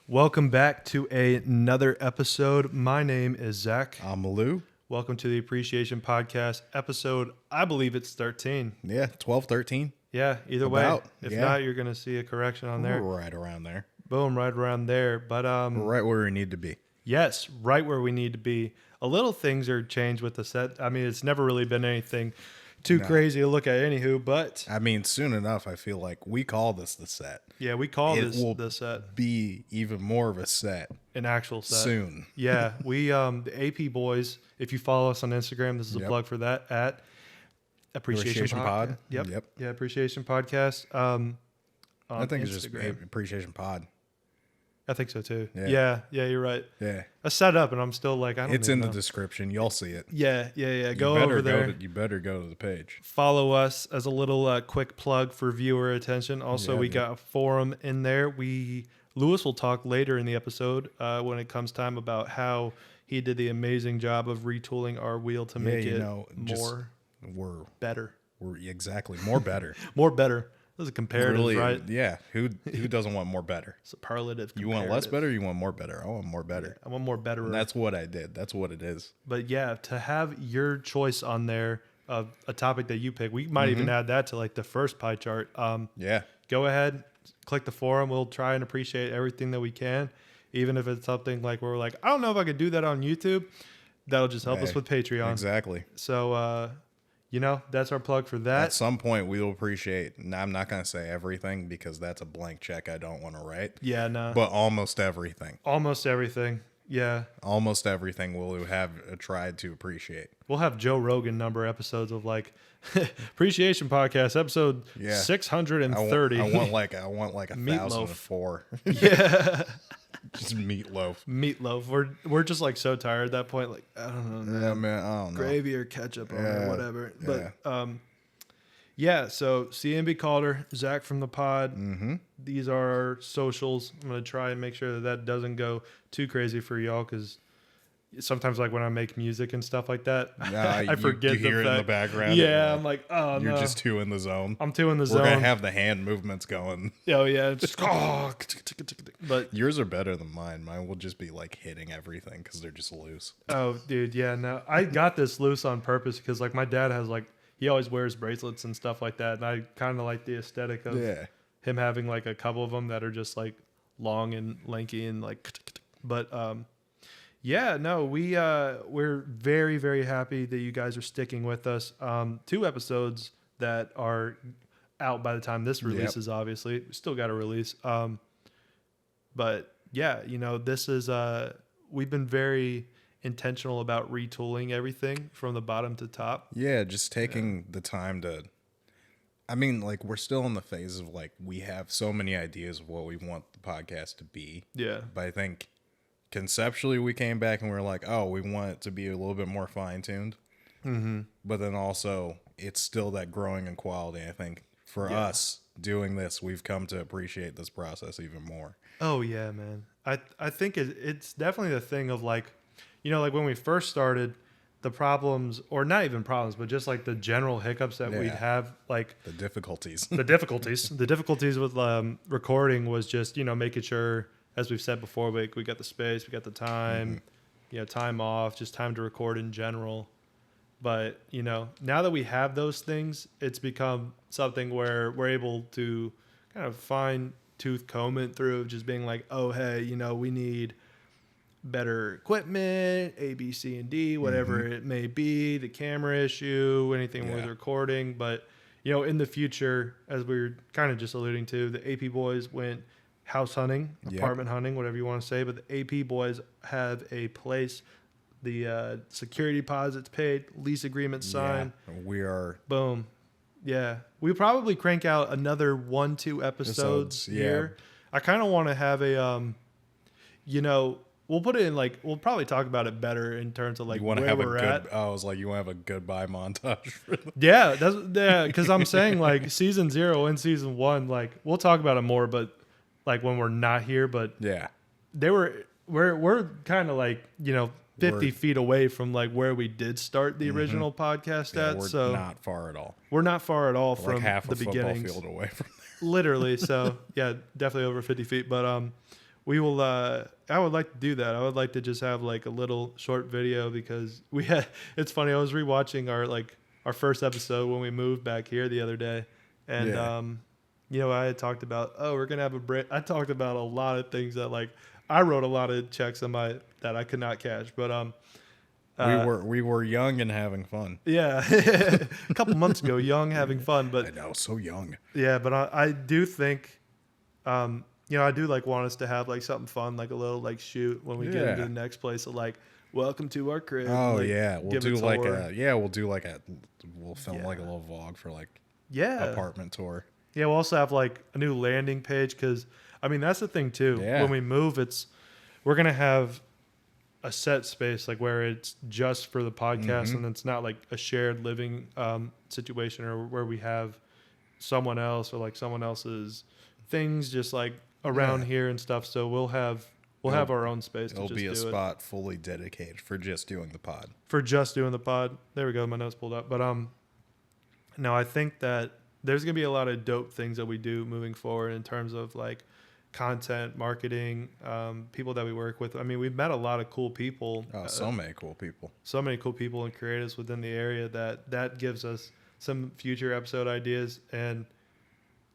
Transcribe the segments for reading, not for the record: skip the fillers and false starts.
Welcome back to another episode. My name is Zach. I'm Lou. Welcome to the Appreciation Podcast episode. I believe it's 13. Yeah, 12, 13. Yeah, either way. About, If yeah. not, you're going to see a correction on there. We're right around there. Boom, right around there. But We're right where we need to be. yes, right where we need to be. A little things are changed with the set. I mean, it's never really been anything too crazy to look at anywho, but I mean, soon enough, I feel like we call this the set. yeah, we call It will this set be even more of a set an actual set. soon. Yeah, we the AP boys. If you follow us on Instagram, this is a Yep. plug for that at Appreciation Pod. Yep. Yep. Yeah, Appreciation Podcast. On I think it's just Instagram. Appreciation Pod. I think so too. Yeah. Yeah, you're right. Yeah. I set up and I'm still like I don't. It's even in the know. description. You'll see it. Yeah. You Go better over there. you better go to the page. Follow us as a little quick plug for viewer attention. Also, Yeah, we dude. got a forum in there. Lewis will talk later in the episode when it comes time about how he did the amazing job of retooling our wheel to make it more better. We're exactly more better. More better. Those are comparatives, Really, right? yeah. Who doesn't want more better? Superlative. You want less comparative. better? You want more better? I want more better. I want more better. And that's what I did. That's what it is. But yeah, to have your choice on there of a topic that you pick, we might even add that to like the first pie chart. Yeah. Go ahead, click the forum. We'll try and appreciate everything that we can, even if it's something like where we're like, I don't know if I could do that on YouTube. That'll just help us Hey, with Patreon. Exactly. So, that's our plug for that. At some point, we will appreciate, and I'm not going to say everything because that's a blank check I don't want to write, Yeah, no, but almost everything. almost everything. Yeah. Almost everything we'll have tried to appreciate. We'll have Joe Rogan number episodes of like Appreciation Podcast episode Yeah. 630. I want like Meatloaf. 1,004. Yeah. Just meatloaf. Meatloaf. We're just like so tired at that point. Like, I don't know, Yeah, man. I don't know. gravy or ketchup on Yeah. it, whatever. But so CMB Calder, Zach from the pod. Mm-hmm. These are our socials. I'm gonna try and make sure that doesn't go too crazy for y'all because sometimes like when I make music and stuff like that, I forget you hear the it in the fact. background. Yeah, and, I'm like, oh you're no, just too in the zone. I'm too in the We're zone. going to have the hand movements going. Oh yeah, just but Yours are better than mine. Mine will just be like hitting everything because they're just loose. oh dude, yeah, no, I got this loose on purpose because like my dad has like he always wears bracelets and stuff like that, and I kind of like the aesthetic of Yeah. him having like a couple of them that are just like long and lanky and like, but yeah, no, we're very, very happy that you guys are sticking with us. 2 episodes that are out by the time this releases, obviously. We still got to release. But yeah, this is, we've been very intentional about retooling everything from the bottom to top. Yeah, just taking the time to. I mean, like, we're still in the phase of like, we have so many ideas of what we want the podcast to be. Yeah. But I think conceptually, we came back and we were like, oh, we want it to be a little bit more fine tuned. Mm-hmm. But then also, it's still that growing in quality. I think for us doing this, we've come to appreciate this process even more. Oh yeah, man. I think it's definitely the thing of like, like when we first started, the problems, or not even problems, but just like the general hiccups that we'd Yeah. have, like The difficulties. the difficulties with recording was just, making sure, as we've said before, we got the space, we got the time, time off, just time to record in general. But, now that we have those things, it's become something where we're able to kind of fine tooth comb it through just being like, oh, hey, we need better equipment, A, B, C, and D, whatever it may be, the camera issue, anything with recording. But, in the future, as we were kind of just alluding to, the AP boys went house hunting, apartment hunting, whatever you want to say. But the AP boys have a place, the security deposits paid, lease agreement signed. Yeah, we are. Boom. Yeah. We'll probably crank out another 1-2 episodes here. I kind of want to have a, we'll put it in like, we'll probably talk about it better in terms of like You want to where have a we're good. at. I was like, you want to have a goodbye montage for them. Yeah. Because I'm saying like season 0 and season 1, like we'll talk about it more, but like when we're not here, but Yeah. we're kind of like, 50 We're- feet away from like where we did start the original podcast Yeah, at. we're So not far at all. we're not far at all We're from like half the a football beginnings. field away from Literally. So yeah, definitely over 50 feet. But we will. I would like to do that. I would like to just have like a little short video because we had. It's funny. I was rewatching our first episode when we moved back here the other day, and Yeah. you know, I had talked about, oh, we're gonna have a break. I talked about a lot of things that like I wrote a lot of checks on my that I could not cash, but we were young and having fun. yeah, a couple months ago, young, having fun, I but know, so young. yeah, but I do think, you know, I do like want us to have like something fun, like a little like shoot when we get into Yeah. the next place. So like, welcome to our crib. Oh like, yeah, we'll give a do like tour. we'll film Yeah. like a little vlog for like Yeah, apartment tour. yeah. We'll also have like a new landing page because I mean that's the thing too. Yeah. When we move, we're gonna have a set space like where it's just for the podcast Mhm. and it's not like a shared living situation or where we have someone else or like someone else's things just like around Yeah. here and stuff. So we'll have our own space to It'll just be a do it spot fully dedicated for just doing the pod. for just doing the pod. There we go. My notes pulled up. But no, I think that there's gonna be a lot of dope things that we do moving forward in terms of like content, marketing, people that we work with. I mean, we've met a lot of cool people. Oh, so many cool people. So many cool people and creatives within the area that gives us some future episode ideas. And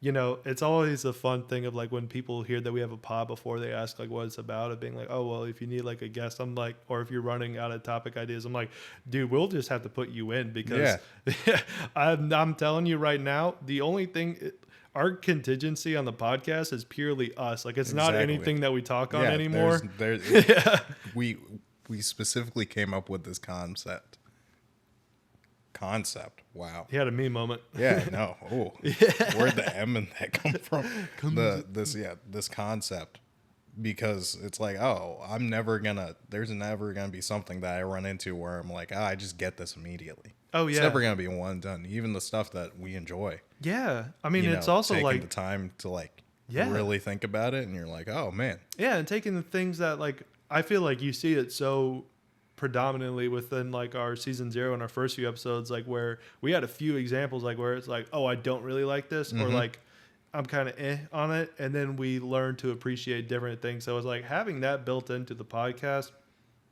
you know, it's always a fun thing of like when people hear that we have a pod before they ask like what it's about, of being like, oh well, if you need like a guest, I'm like, or if you're running out of topic ideas, I'm like, dude, we'll just have to put you in because I'm telling you right now, the only thing our contingency on the podcast is purely us. Like it's not Exactly. anything that we talk on Yeah, anymore. there's we specifically came up with this concept. Wow. He had a me moment. Yeah, no. Oh, where'd the M in that come from? This concept, because it's like, oh, there's never gonna be something that I run into where I'm like, I just get this immediately. Oh yeah. It's never gonna be one and done. Even the stuff that we enjoy. Yeah. I mean, you it's know, also taking like the time to like Yeah. really think about it, and you're like, oh man, yeah, and taking the things that like I feel like you see it so predominantly within like our season 0 and our first few episodes, like where we had a few examples like where it's like, oh, I don't really like this, or like I'm kind of on it, and then we learn to appreciate different things. So it's like having that built into the podcast,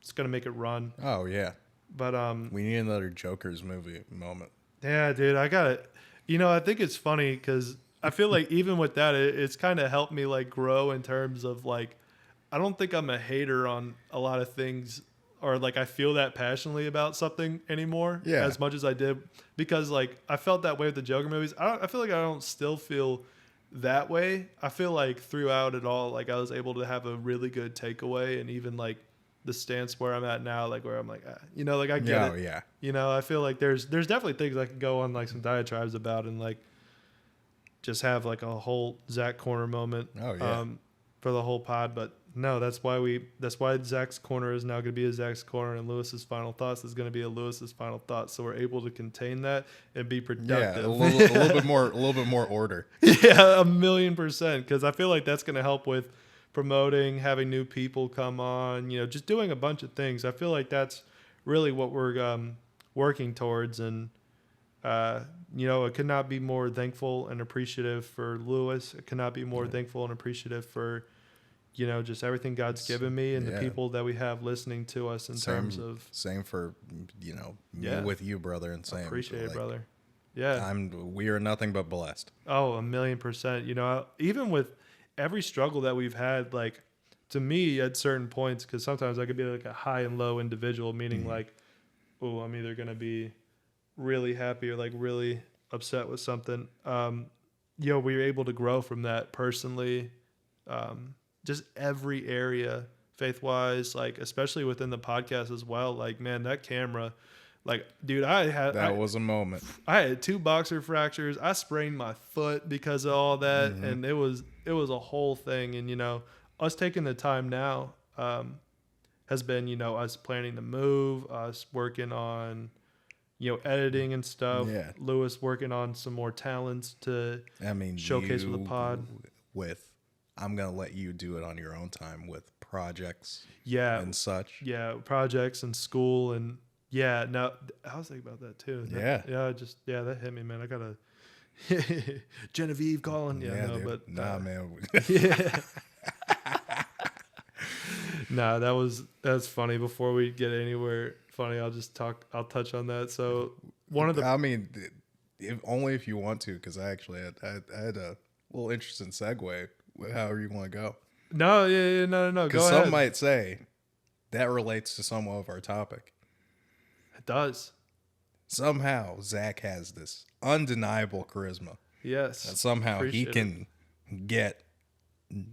it's gonna make it run. oh yeah, But we need another Joker's movie moment. yeah, dude, I got it. You know, I think it's funny because I feel like even with that, it's kind of helped me like grow in terms of like, I don't think I'm a hater on a lot of things, or like I feel that passionately about something anymore as much as I did, because like I felt that way with the Joker movies. I feel like I don't still feel that way. I feel like throughout it all, like I was able to have a really good takeaway, and even like the stance where I'm at now, like where I'm like, you know, like I get it. Yeah. You know, I feel like there's definitely things I could go on like some diatribes about and like just have like a whole Zach corner moment Oh, yeah. for the whole pod. But no, that's why Zach's corner is now going to be a Zach's corner, and Lewis's final thoughts is going to be a Lewis's final thoughts. So we're able to contain that and be Yeah, productive. a little bit more order. Yeah, 1,000,000%. Because I feel like that's going to help with promoting, having new people come on, you know, just doing a bunch of things. I feel like that's really what we're working towards. And, you know, it could not be more thankful and appreciative for Lewis. It could not be more thankful and appreciative for, you know, just everything God's given me and the Yeah. people that we have listening to us in terms of Same for, you know, me Yeah. with you, brother, and same. appreciate it, like, brother. Yeah. We are nothing but blessed. Oh, 1,000,000%. You know, even with every struggle that we've had, like to me at certain points, because sometimes I could be like a high and low individual, meaning like, oh, I'm either going to be really happy or like really upset with something. You know, we were able to grow from that personally. Just every area, faith wise, like especially within the podcast as well. Like, man, that camera, like, dude, That was a moment. I had 2 boxer fractures. I sprained my foot because of all that, and it was a whole thing. And you know, us taking the time now has been, you know, us planning the move, us working on, you know, editing and stuff. Yeah. Lewis working on some more talents to I mean, showcase for the pod. I'm gonna let you do it on your own time with projects Yeah, and such. yeah, projects and school and yeah. No, I was thinking about that too. Yeah, that hit me, man. I gotta Genevieve calling. Yeah, no, dude. but nah, man. yeah. Nah, that's funny. Before we get anywhere funny, I'll touch on that. So one of the I mean, only if you want to, because I actually had a little interesting segue. However you want to go. no, yeah, no. Go Because ahead. some might say that relates to some of our topic. It does. Somehow Zach has this undeniable charisma. Yes. And somehow he Appreciate can get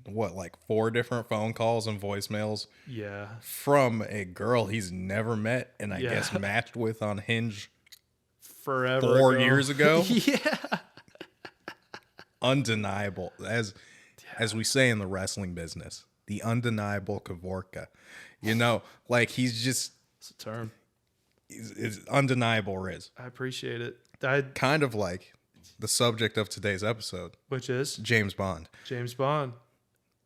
like 4 different phone calls and voicemails Yeah. from a girl he's never met and I Yeah. guess matched with on Hinge Forever. 4 ago. years ago. Yeah. Undeniable. As we say in the wrestling business, the undeniable Kavorka. You know, like he's just It's a term. is undeniable Riz. I appreciate it. Kind of like the subject of today's episode, Which is James Bond. James Bond.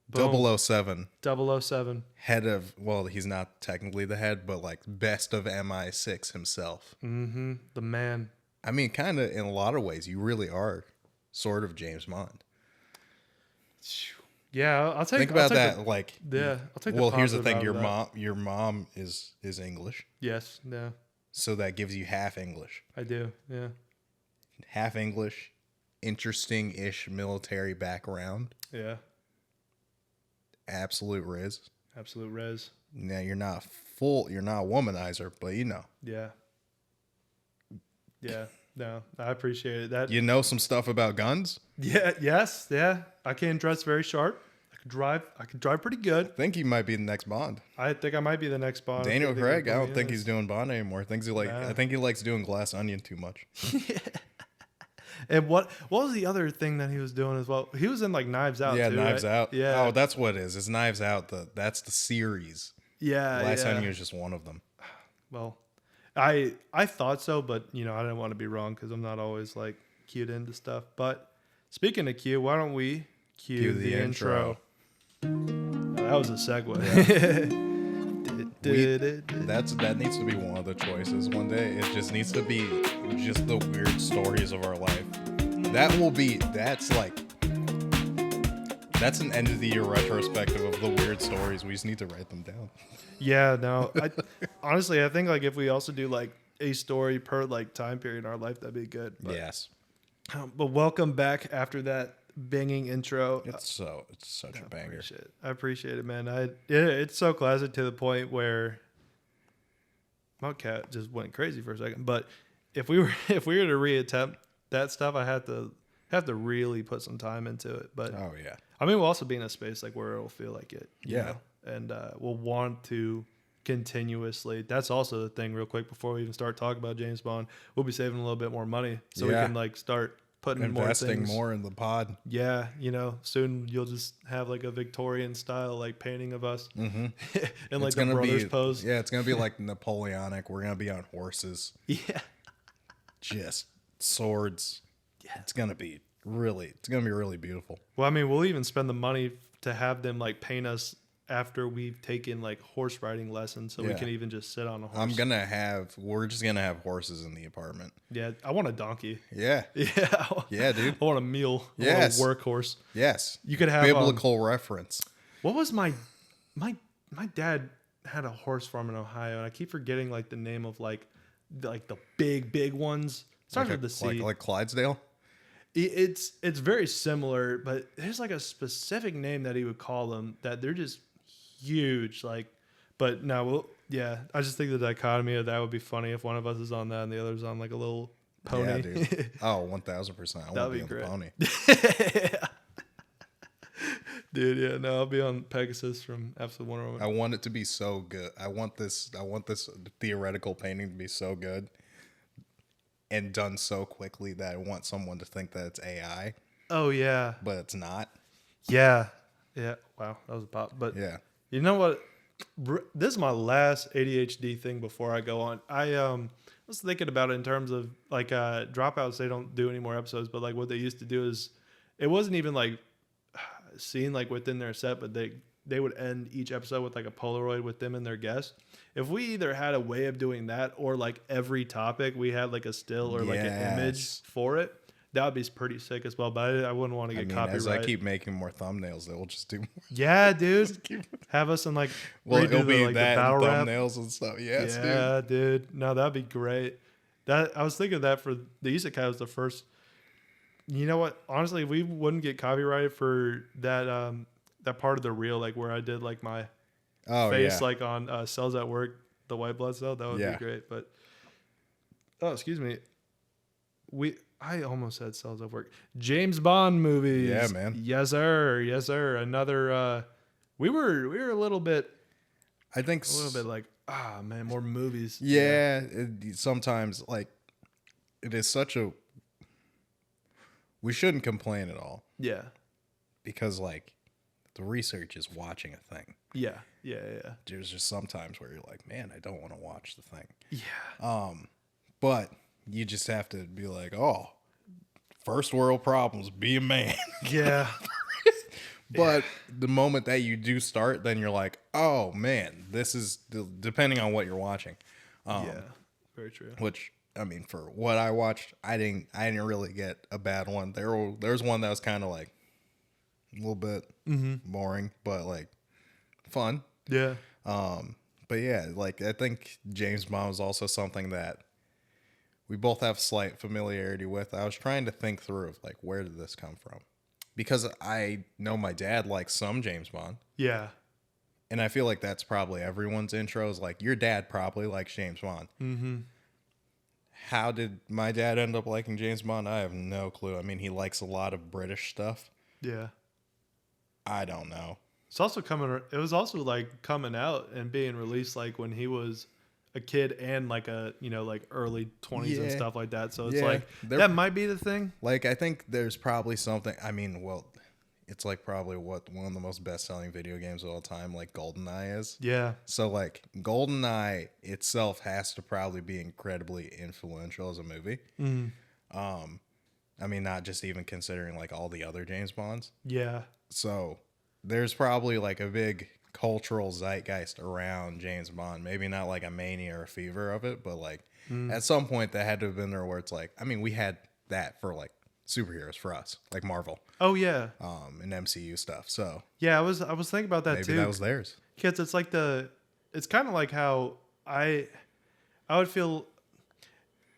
Boom. 007. 007. Head of, well, he's not technically the head, but like best of MI6 himself. Mm-hmm. The man. I mean, kind of in a lot of ways, you really are sort of James Bond. Yeah, I'll take. Think about I'll take that. Like, Yeah, I'll take. well, here's the positive thing: out of that. your mom is English, Yes. Yeah, so that gives you half English, I do. Yeah. half English, interesting-ish military background, Yeah. absolute Riz. Absolute res. Now you're not a womanizer, but you know. Yeah. Yeah. No, I appreciate it. That. You know some stuff about guns? Yeah. Yes. Yeah. I can dress very sharp. I can drive pretty good. I think he might be the next Bond. I think I might be the next Bond. Daniel If they Craig, put I me don't in think this. he's doing Bond anymore. Nah. I think he likes doing Glass Onion too much. And what was the other thing that he was doing as well? He was in like Knives Out. Yeah, too, Knives right? Out. Yeah. Oh, that's what it is. It's Knives Out. That's the series. Yeah. Glass yeah. Onion is just one of them. Well, I thought so, but I didn't want to be wrong because I'm not always like cued into stuff. But speaking of cue, why don't we cue the intro? That was a segue. That needs to be one of the choices one day. It just needs to be just the weird stories of our life. That's an end of the year retrospective of the weird stories. We just need to write them down. Yeah, no. Honestly, I think like if we also do like a story per like time period in our life, that'd be good. But, Yes. But welcome back after that banging intro. It's such a banger. I appreciate it, man. It's so classic to the point where my cat just went crazy for a second. But if we were to reattempt that stuff, I have to really put some time into it. But Oh yeah. I mean, we'll also be in a space like where it'll feel like it. you Yeah. know? And we'll want to continuously. That's also the thing. Real quick before we even start talking about James Bond, we'll be saving a little bit more money so we Yeah. can like start putting Investing more things. more in the pod. Yeah, soon you'll just have like a Victorian style like painting of us Mm-hmm. in like the brothers pose. Yeah, it's gonna be like Napoleonic. We're gonna be on horses, Yeah. just swords. Yeah. It's gonna be really beautiful. Well, I mean, we'll even spend the money to have them like paint us after we've taken like horse riding lessons, so we Yeah. can even just sit on a horse. We're just gonna have horses in the apartment. Yeah, I want a donkey. Yeah. Yeah. Yeah, dude. I want a mule. Yes. I want a workhorse. Yes. You could have biblical reference. What was my dad had a horse farm in Ohio, and I keep forgetting like the name of like the big ones. Starts with the C. Like Clydesdale. It's very similar, but there's like a specific name that he would call them that they're just huge. Like, but no, yeah. I just think the dichotomy of that would be funny if one of us is on that and the other's on like a little pony. Yeah, dude. Oh, 1,000%. I want to be on great. the pony. Dude, yeah, no, I'll be on Pegasus from Absolute Wonder Woman. I want it to be so good. I want this theoretical painting to be so good and done so quickly that I want someone to think that it's AI, Oh yeah, but it's not. yeah. Wow, that was a pop. But Yeah. you know what? This is my last ADHD thing before I go on. I was thinking about it in terms of like dropouts. They don't do any more episodes, but like what they used to do is it wasn't even like seen like within their set, but they would end each episode with like a Polaroid with them and their guest. If we either had a way of doing that or like every topic we had like a still or like an image Yes. for it, That would be pretty sick as well, but I wouldn't want to I get mean, copyright. as I keep making more thumbnails, they'll just do more. Yeah, dude. Have us in like Well, redo it'll be the that battle and rap. thumbnails and stuff. Yes, dude. Yeah, dude. No, that'd be great. That I was thinking of that for the Isekai was the first. You know what? Honestly, we wouldn't get copyrighted for that that part of the reel, like where I did like my Oh, face yeah. like on Cells at Work, the white blood cell. That would Yeah. be great. But excuse me. I almost said Cells at Work. James Bond movies. Yeah, man. Yes, sir. Yes, sir. Another. We were a little bit I think like man, more movies. Yeah, sometimes like it is such a. We shouldn't complain at all Yeah. because like the research is watching a thing. Yeah. There's just sometimes where you're like, man, I don't want to watch the thing. Yeah. But you just have to be like, oh, first world problems, be a man. Yeah. But the moment that you do start, then you're like, oh man, this is depending on what you're watching. Yeah. Very true. Which I mean, for what I watched, I didn't really get a bad one. There's one that was kind of like a little bit boring, but like fun. Yeah. But yeah, like I think James Bond was also something that we both have slight familiarity with. I was trying to think through of like where did this come from? Because I know my dad likes some James Bond. Yeah. And I feel like that's probably everyone's intro is like, your dad probably likes James Bond. Mm-hmm. How did my dad end up liking James Bond? I have no clue. I mean, he likes a lot of British stuff. Yeah. I don't know. It's also it was also like coming out and being released like when he was a kid and like like early 20s and Yeah. stuff like that. So it's Yeah. like They're- that might be the thing. Like, I think there's probably something. I mean, well, it's like probably one of the most best-selling video games of all time, like GoldenEye is. Yeah. So, like, GoldenEye itself has to probably be incredibly influential as a movie. I mean, not just even considering, like, all the other James Bonds. Yeah. So, there's probably, like, a big cultural zeitgeist around James Bond. Maybe not, like, a mania or a fever of it, but, like, at some point that had to have been there where it's like, I mean, we had that for, like, superheroes for us, like Marvel, Oh yeah. and MCU stuff. So, Yeah, I was thinking about that maybe too. that was theirs. Because it's like it's kind of like how I would feel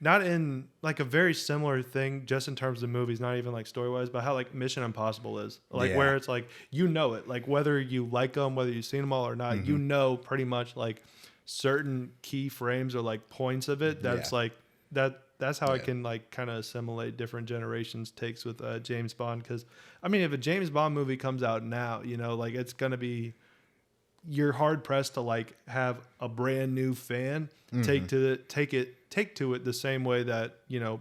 not in like a very similar thing just in terms of movies, not even like story wise, but how like Mission Impossible is like Yeah. where it's like it like whether you like them, whether you've seen them all or not, pretty much like certain key frames or like points of it. That's Yeah. like that's how I Yeah. can like kind of assimilate different generations takes with James Bond. Because I mean, if a James Bond movie comes out now, like it's gonna be, you're hard pressed to like have a brand new fan take to it the same way that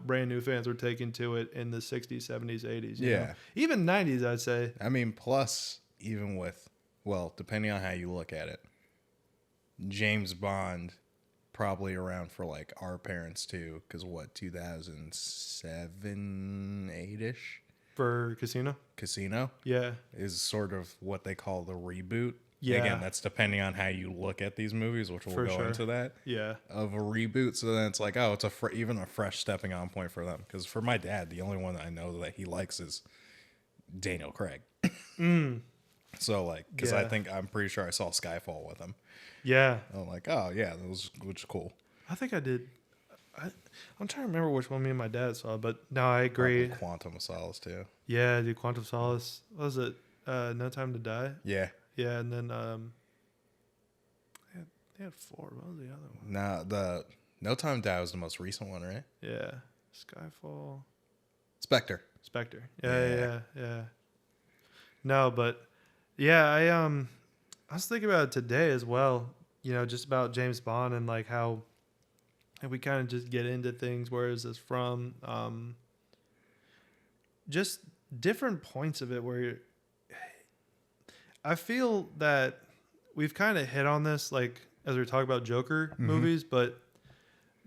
brand new fans were taken to it in the 60s, 70s, 80s. you Yeah. know? Even 90s, I'd say. I mean, plus, even with, well, depending on how you look at it, James Bond probably around for like our parents too, because what, 2007, 8-ish? For Casino. Casino Yeah. is sort of what they call the reboot. Yeah. Again, that's depending on how you look at these movies, which we'll For go sure. into that. Yeah. Of a reboot, so then it's like, oh, it's even a fresh stepping on point for them. Because for my dad, the only one that I know that he likes is Daniel Craig. So like, because Yeah. I'm pretty sure I saw Skyfall with him. Yeah. I'm like, oh yeah, which is cool. I think I did. I'm trying to remember which one me and my dad saw, but no, I agree. Probably Quantum of Solace too. Yeah, dude, Quantum Solace. What was it? No Time to Die? Yeah. Yeah, and then they had 4. What was the other one? Now the No Time to Die was the most recent one, right? Yeah, Skyfall, Spectre. Spectre. Yeah. Yeah. No, but yeah, I was thinking about it today as well. Just about James Bond and like how we kind of just get into things. Where is this from? Just different points of it where I feel that we've kind of hit on this, like as we were talking about Joker movies, but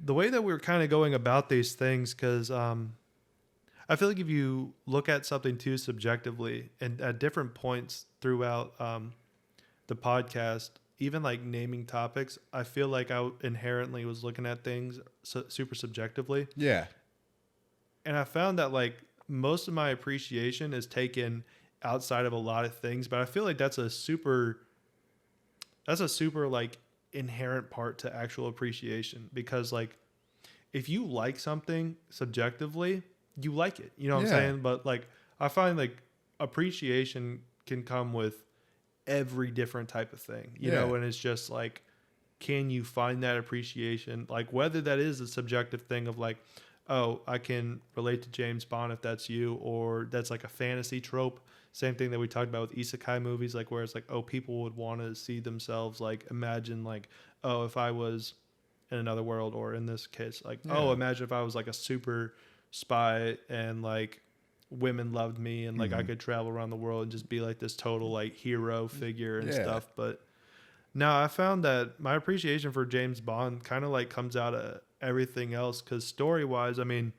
the way that we're kind of going about these things, because I feel like if you look at something too subjectively and at different points throughout the podcast, even like naming topics, I feel like I inherently was looking at things super subjectively. Yeah. And I found that like most of my appreciation is taken outside of a lot of things, but I feel like that's a super like inherent part to actual appreciation, because like if you like something subjectively, you like it. You know what I'm Yeah. saying? But like I find like appreciation can come with every different type of thing, you know, Yeah. and it's just like, can you find that appreciation? Like whether that is a subjective thing of like, oh, I can relate to James Bond if that's you, or that's like a fantasy trope. Same thing that we talked about with isekai movies, like where it's like, oh, people would want to see themselves like imagine like, oh, if I was in another world, or in this case, like, oh, Yeah. imagine if I was like a super spy and like women loved me and like I could travel around the world and just be like this total like hero figure and Yeah. stuff. But now I found that my appreciation for James Bond kind of like comes out of everything else, because story wise, I mean,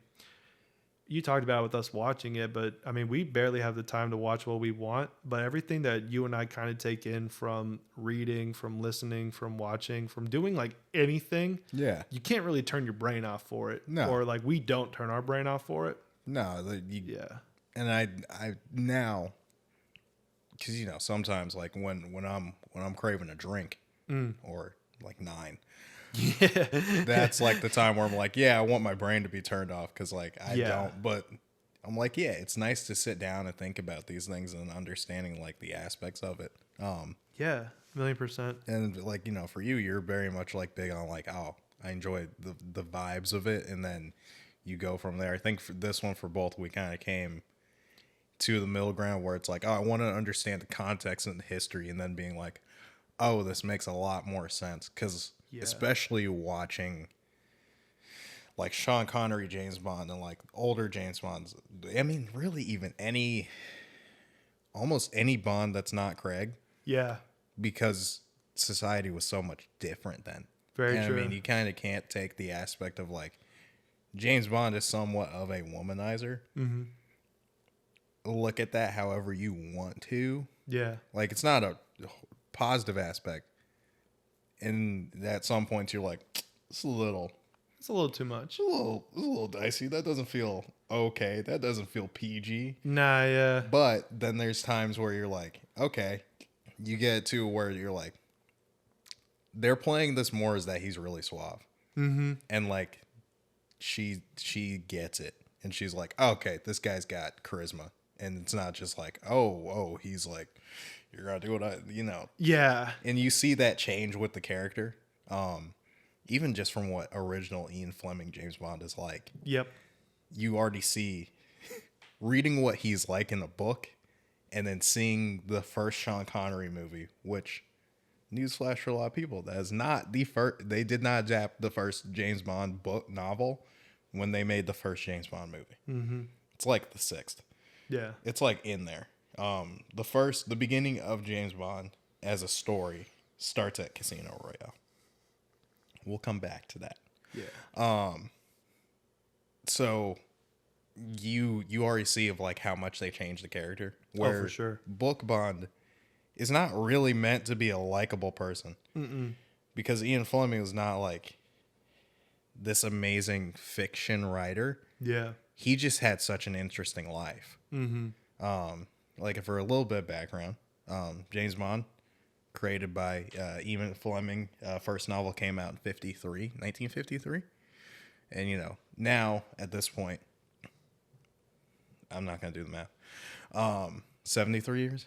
you talked about it with us watching it, but I mean, we barely have the time to watch what we want. But everything that you and I kind of take in from reading, from listening, from watching, from doing like anything, Yeah. you can't really turn your brain off for it. No. Or like we don't turn our brain off for it. No, Yeah. and I now, because you know sometimes like when I'm craving a drink or like 9, Yeah. that's like the time where I'm like, yeah, I want my brain to be turned off, because like I Yeah. don't. But I'm like, yeah, it's nice to sit down and think about these things and understanding like the aspects of it. Yeah. 1,000,000%. And like, you know, for you, you're very much like big on like, oh, I enjoy the vibes of it, and then you go from there. I think for this one, for both, we kind of came to the middle ground where it's like, oh, I want to understand the context and the history, and then being like, oh, this makes a lot more sense. Because Yeah. especially watching like Sean Connery James Bond and like older James Bonds, I mean, really even almost any Bond that's not Craig, Yeah. because society was so much different then. Very and true. I mean, you kind of can't take the aspect of like James Bond is somewhat of a womanizer. Mm-hmm. Look at that however you want to. Yeah. Like, it's not a positive aspect. And at some points, you're like, it's a little too much. it's a little dicey. That doesn't feel okay. That doesn't feel PG. Nah, yeah. But then there's times where you're like, okay, you get to where you're like, they're playing this more as that he's really suave. Mm-hmm. And like, she gets it, and she's like, okay, this guy's got charisma, and it's not just like, oh, he's like, you're gonna do what I, you know. Yeah. And you see that change with the character, even just from what original Ian Fleming James Bond is like. Yep. You already see, reading what he's like in the book, and then seeing the first Sean Connery movie, which, newsflash for a lot of people, that is not the first. They did not adapt the first James Bond book novel when they made the first James Bond movie. Mm-hmm. It's like the 6th. Yeah. It's like in there. The beginning of James Bond as a story starts at Casino Royale. We'll come back to that. Yeah. So you already see of like how much they changed the character. Where for sure. Book Bond is not really meant to be a likable person. Mm-mm. Because Ian Fleming was not like this amazing fiction writer. Yeah. He just had such an interesting life. Mm-hmm. Like for a little bit of background, James Bond, created by Ian Fleming, first novel came out in 1953. And, you know, now at this point, I'm not going to do the math. 73 years?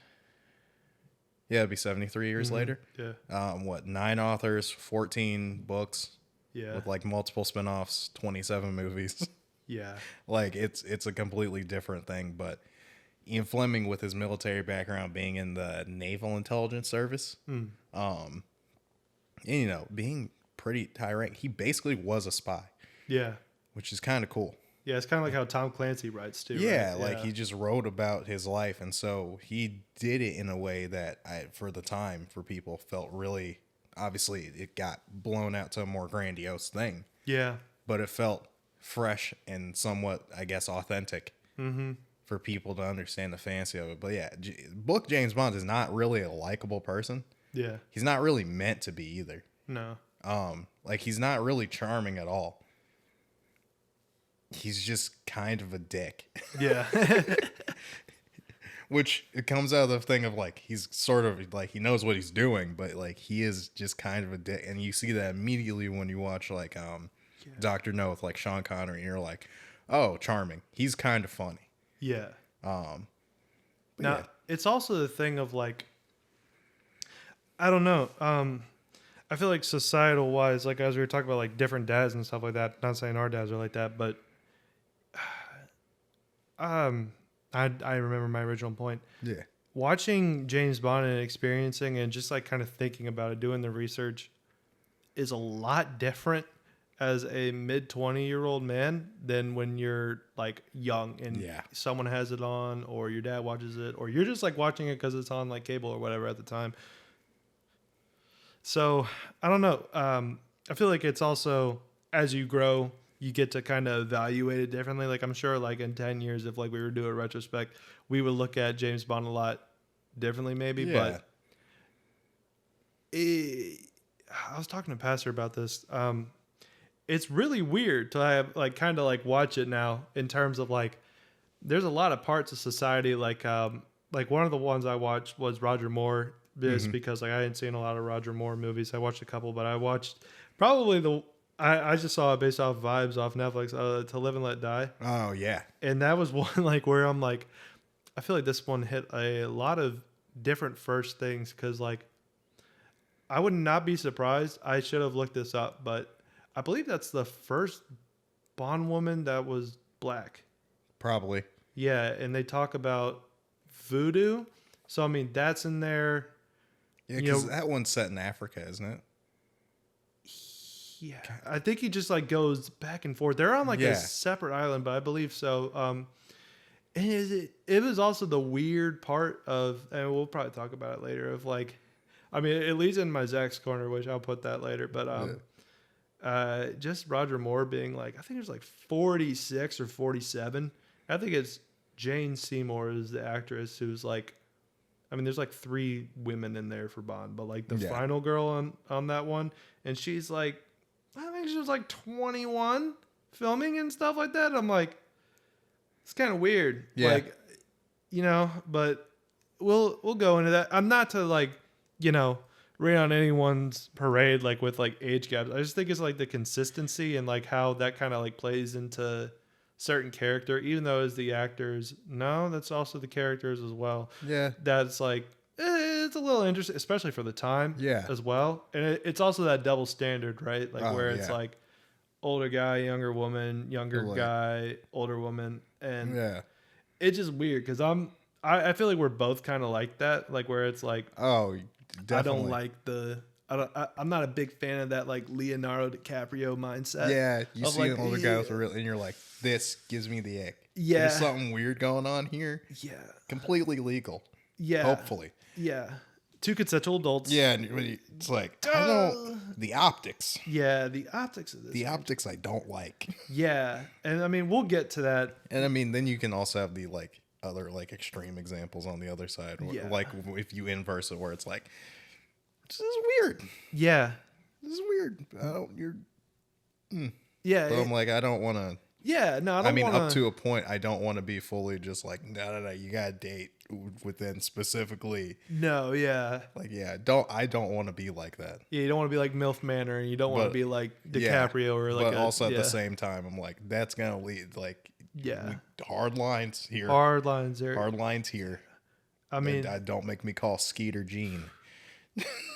Yeah, it'd be 73 years later. Yeah. 9 authors, 14 books, Yeah. with like multiple spinoffs, 27 movies. Yeah. Like it's a completely different thing. But Ian Fleming, with his military background, being in the Naval Intelligence Service, and, you know, being pretty high rank, he basically was a spy, Yeah. which is kind of cool. Yeah. It's kind of like how Tom Clancy writes too. Yeah, right? like he just wrote about his life, and so he did it in a way that for the time, for people, felt really, obviously it got blown out to a more grandiose thing, Yeah. but it felt fresh and somewhat, I guess, authentic for people to understand the fancy of it. But yeah, book James Bond is not really a likable person. Yeah. He's not really meant to be either. No. Like he's not really charming at all. he's just kind of a dick. Yeah. Which it comes out of the thing of like he's sort of like he knows what he's doing, but like he is just kind of a dick, and you see that immediately when you watch like Dr. No with like Sean Connery, and you're like, oh, charming. He's kind of funny. Yeah. But Now, yeah. it's also the thing of like, I don't know. I feel like societal wise, like as we were talking about like different dads and stuff like that, not saying our dads are like that, but I remember my original point. Yeah. Watching James Bond and experiencing and just like kind of thinking about it, doing the research is a lot different as a mid 20-year-old man than when you're like young and Yeah. someone has it on or your dad watches it or you're just like watching it because it's on like cable or whatever at the time. So I don't know. I feel like it's also as you grow, you get to kind of evaluate it differently. Like I'm sure like in 10 years, if like we were to do a retrospect, we would look at James Bond a lot differently maybe. Yeah. But I was talking to Pastor about this. It's really weird to have like kind of like watch it now in terms of like there's a lot of parts of society like one of the ones I watched was Roger Moore just because like I hadn't seen a lot of Roger Moore movies. I watched a couple, but I watched probably I just saw it based off Vibes off Netflix, To Live and Let Die. Oh yeah. And that was one like where I'm like, I feel like this one hit a lot of different first things because like I would not be surprised. I should have looked this up, but I believe that's the first Bond woman that was black. Probably. Yeah, and they talk about voodoo. So I mean that's in there. Yeah, You because know- that one's set in Africa, isn't it? Yeah, I think he just like goes back and forth. They're on like Yeah. a separate island, but I believe so. And it was also the weird part of, and we'll probably talk about it later. Of like, I mean, it leads in my Zach's corner, which I'll put that later. But just Roger Moore being like, I think it's like 46 or 47. I think it's Jane Seymour is the actress who's like, I mean, there's like 3 women in there for Bond, but like the Yeah. final girl on that one, and she's like, I think she was like 21 filming and stuff like that. I'm like, it's kind of weird. Yeah. Like, you know, but we'll go into that. I'm not to like, you know, rain on anyone's parade like with like age gaps. I just think it's like the consistency and like how that kind of like plays into certain character, even though as the actors, no, that's also the characters as well. Yeah. That's like it's a little interesting, especially for the time. Yeah. As well, and it's also that double standard, right? Like Oh, where it's yeah. like older guy, younger woman, younger Like- guy, older woman, and Yeah. it's just weird because I feel like we're both kind of like that, like where it's like Oh, definitely. I don't like I'm not a big fan of that like Leonardo DiCaprio mindset. Yeah, you of see like, an older guy with a real, and you're like, this gives me the ick. Yeah. There's something weird going on here. yeah, Completely legal, yeah, hopefully. yeah. 2 consensual adults. Yeah, and it's like I don't. The optics, Yeah, the optics of this. the optics, I don't like. Yeah, and I mean we'll get to that. And I mean, then you can also have the like other like extreme examples on the other side, Yeah. like if you inverse it, where it's like, this is weird. Yeah, This is weird. I don't. You're. yeah, But I'm like, I don't want to. yeah. No, I I don't mean, wanna, up to a point, I don't want to be fully just like, no. You got to date within specifically. No, yeah. Like, yeah, I don't want to be like that. Yeah, you don't want to be like MILF Manor, and you don't want to But- be like Yeah, DiCaprio or like. but also at yeah, the same time, I'm like, that's gonna lead like yeah, hard lines here. hard lines there. Hard lines here. I mean, Don't make me call Skeeter Gene.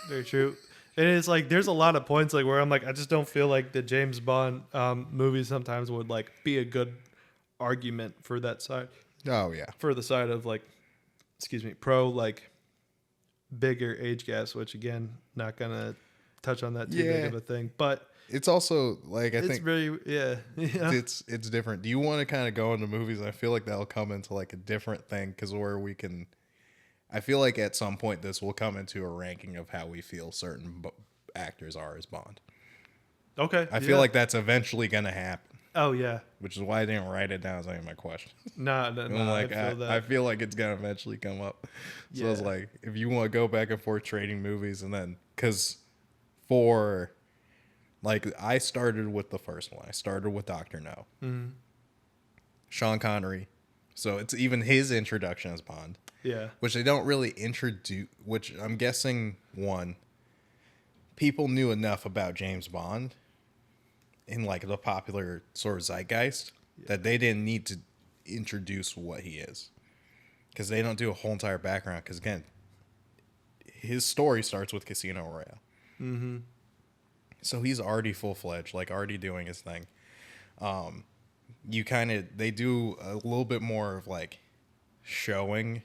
very true. And it's like there's a lot of points like where I'm like I just don't feel like the James Bond movies sometimes would like be a good argument for that side, Oh yeah, for the side of like, excuse me, pro like bigger age gaps, which again not gonna touch on that too big Yeah. of a thing, but it's also like I it's think very yeah. it's different. Do you want to kind of go into movies? I feel like that'll come into like a different thing because where we can. I feel like at some point this will come into a ranking of how we feel certain actors are as Bond. Okay, I feel like that's eventually gonna happen, oh yeah, which is why I didn't write it down as like my question. no, I'm like, I feel that. I feel like it's gonna eventually come up. So it's Yeah. like if you want to go back and forth trading movies, and then because for like I started with the first one, I started with Doctor No, Sean Connery. So it's even his introduction as Bond, Yeah. which they don't really introduce, which I'm guessing, one, people knew enough about James Bond in like the popular sort of zeitgeist that they didn't need to introduce what he is. Because they don't do a whole entire background. Because again, his story starts with Casino Royale. Mm-hmm. So he's already full-fledged, like already doing his thing. They do a little bit more of like showing,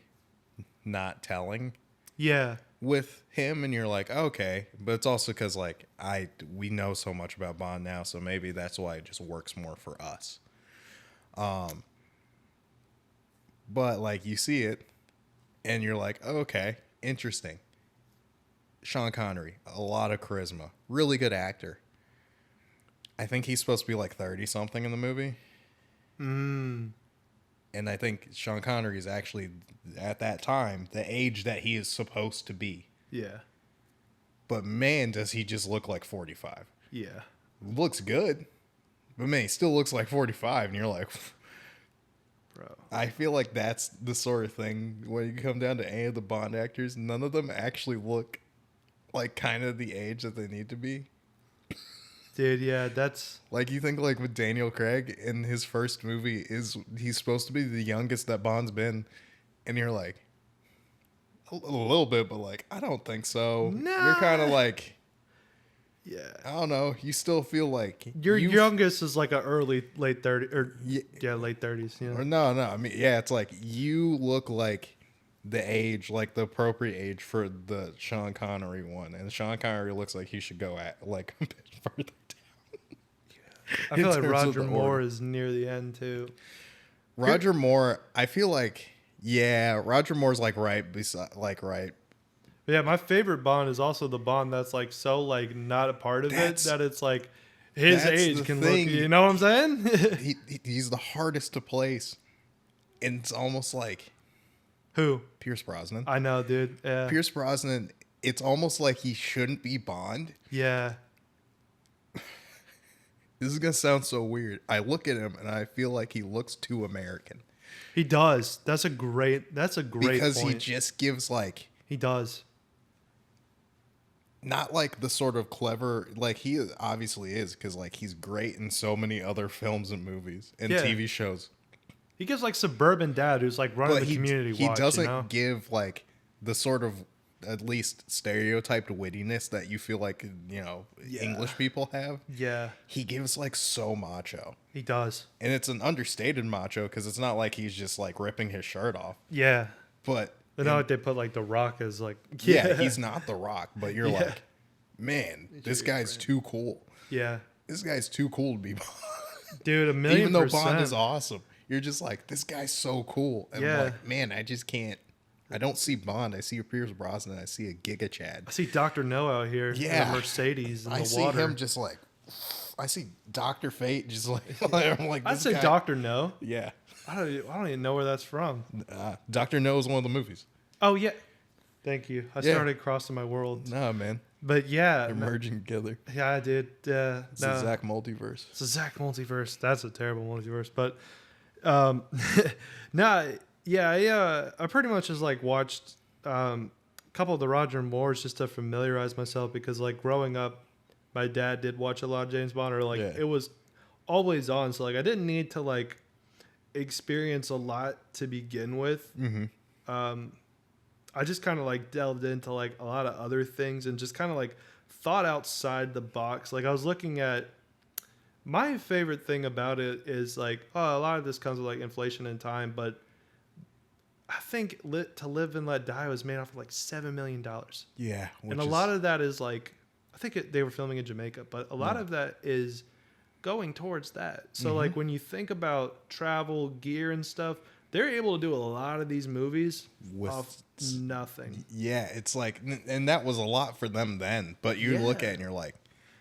not telling Yeah. with him, and you're like, okay, but it's also because like we know so much about Bond now, so maybe that's why it just works more for us. But like you see it, and you're like, oh, okay, interesting. Sean Connery, a lot of charisma, really good actor. I think he's supposed to be like 30 something in the movie. Mm. And I think Sean Connery is actually, at that time, the age that he is supposed to be. Yeah. But man, does he just look like 45. Yeah. Looks good. But man, he still looks like 45. And you're like, Bro. I feel like that's the sort of thing when you come down to any of the Bond actors, none of them actually look like kind of the age that they need to be. Dude, yeah, that's... Like, you think, like, with Daniel Craig in his first movie, he's supposed to be the youngest that Bond's been, and you're like, a little bit, but, like, I don't think so. Nah. You're kind of like, Yeah. I don't know, you still feel like... Your youngest is like a late 30s, or, Yeah. late 30s, you know? Or no, I mean, yeah, it's like, you look like the age, like, the appropriate age for the Sean Connery one, and Sean Connery looks like he should go at, like, a bit further down. I feel in like terms of Roger the Moore order. is near the end, too. Roger Moore, I feel like, yeah, Roger Moore's like right beside, like right. But yeah, my favorite Bond is also the Bond that's like so like not a part of it that it's like his that's age the can thing. look. You know what I'm saying? He's the hardest to place, and it's almost like Who? Pierce Brosnan. I know, dude. Yeah. Pierce Brosnan. It's almost like he shouldn't be Bond. Yeah. This is gonna sound so weird. I look at him and I feel like he looks too American. He does. That's a great Because point. he just gives like He does. not like the sort of clever, like he obviously is, because like he's great in so many other films and movies and Yeah. TV shows. He gives like suburban dad who's like running But the community he watch, doesn't you know? give like the sort of at least stereotyped wittiness that you feel like, you know, Yeah. English people have. Yeah, He gives like so macho. he does. And it's an understated macho because it's not like he's just like ripping his shirt off. Yeah. But But not like they put like The Rock as like yeah, he's not The Rock, but you're Yeah. like, man, this guy's too cool. Yeah. This guy's too cool to be Bond. Dude, a million Even though percent. Bond is awesome, you're just like, this guy's so cool. And Yeah. I'm like, man, I just can't. I don't see Bond. I see a Pierce Brosnan. I see a Giga Chad. I see Dr. No out here in Yeah. a Mercedes in I the see water. him just like, I see Dr. Fate just like, I'm like, I'd this say guy- Dr. No. Yeah. I don't even know where that's from. Dr. No is one of the movies. Oh, yeah. Thank you. I Yeah. started crossing my world. No, man. But yeah. They're merging together. Yeah, I did. It's the Zach multiverse. It's a Zach multiverse. That's a terrible multiverse. But nah, yeah, I pretty much just like watched a couple of the Roger Moores just to familiarize myself because like growing up, my dad did watch a lot of James Bond, or like Yeah. it was always on. So like I didn't need to like experience a lot to begin with. Mm-hmm. I just kind of like delved into like a lot of other things and just kind of like thought outside the box. Like I was looking at my favorite thing about it is like, oh, a lot of this comes with like inflation and time, but I think To Live and Let Die was made off of like $7 million. Yeah. And a lot of that is like, I think they were filming in Jamaica, but a lot of that is going towards that. So like when you think about travel, gear and stuff, they're able to do a lot of these movies With off nothing. Yeah, it's like, and that was a lot for them then. But you look at it and you're like,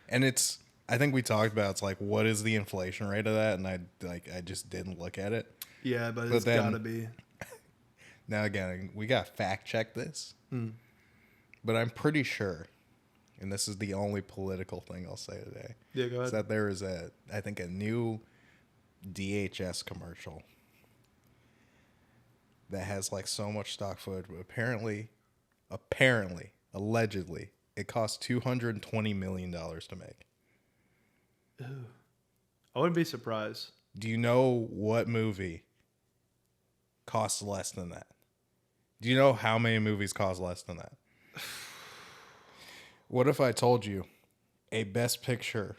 and it's, I think we talked about, it's like, what is the inflation rate of that? And I just didn't look at it. Yeah, but But it's then- gotta be. Now again, we got to fact check this, but I'm pretty sure, and this is the only political thing I'll say today, Yeah, go is ahead. that there is I think a new DHS commercial that has like so much stock footage, but apparently, allegedly, it cost $220 million to make. I wouldn't be surprised. Do you know what movie costs less than that? Do you know how many movies cost less than that? What if I told you a Best Picture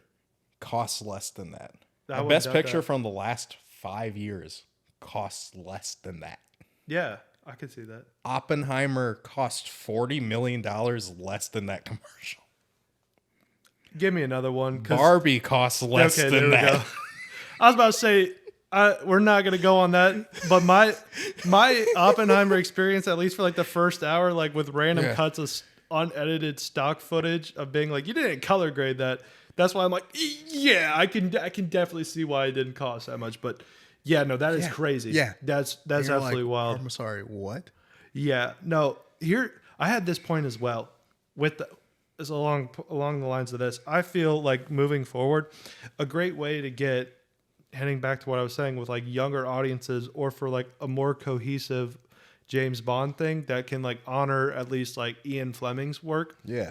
costs less than that? I A wouldn't Best doubt Picture that. from the last 5 years costs less than that. Yeah, I could see that. Oppenheimer cost $40 million less than that commercial. Give me another one. Barbie costs less Okay, than there we that. go. I was about to say, we're not going to go on that, but my Oppenheimer experience, at least for like the first hour, like with random Yeah. cuts of unedited stock footage of being like, you didn't color grade that. That's why I'm like, yeah, I can definitely see why it didn't cost that much. But yeah, no, that is crazy. yeah. That's You're absolutely like, wild. I'm sorry, what? Yeah, no. Here, I had this point as well. With is along the lines of this, I feel like moving forward, a great way to get heading back to what I was saying with like younger audiences, or for like a more cohesive James Bond thing that can like honor at least like Ian Fleming's work. Yeah.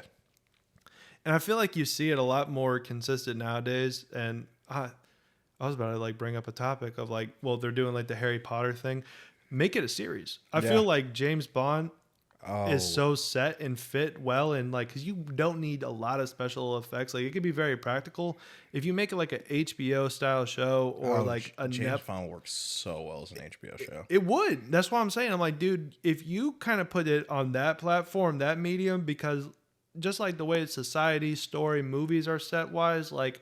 And I feel like you see it a lot more consistent nowadays. And I was about to like bring up a topic of like, well, they're doing like the Harry Potter thing. Make it a series. I Yeah. feel like James Bond Oh, is so set and fit well, and like, because you don't need a lot of special effects. Like, it could be very practical if you make it like an HBO style show, or like a James Bond works so well as an HBO show. It would. That's what I'm saying. I'm like, dude, if you kind of put it on that platform, that medium, because just like the way society, story, movies are set wise, like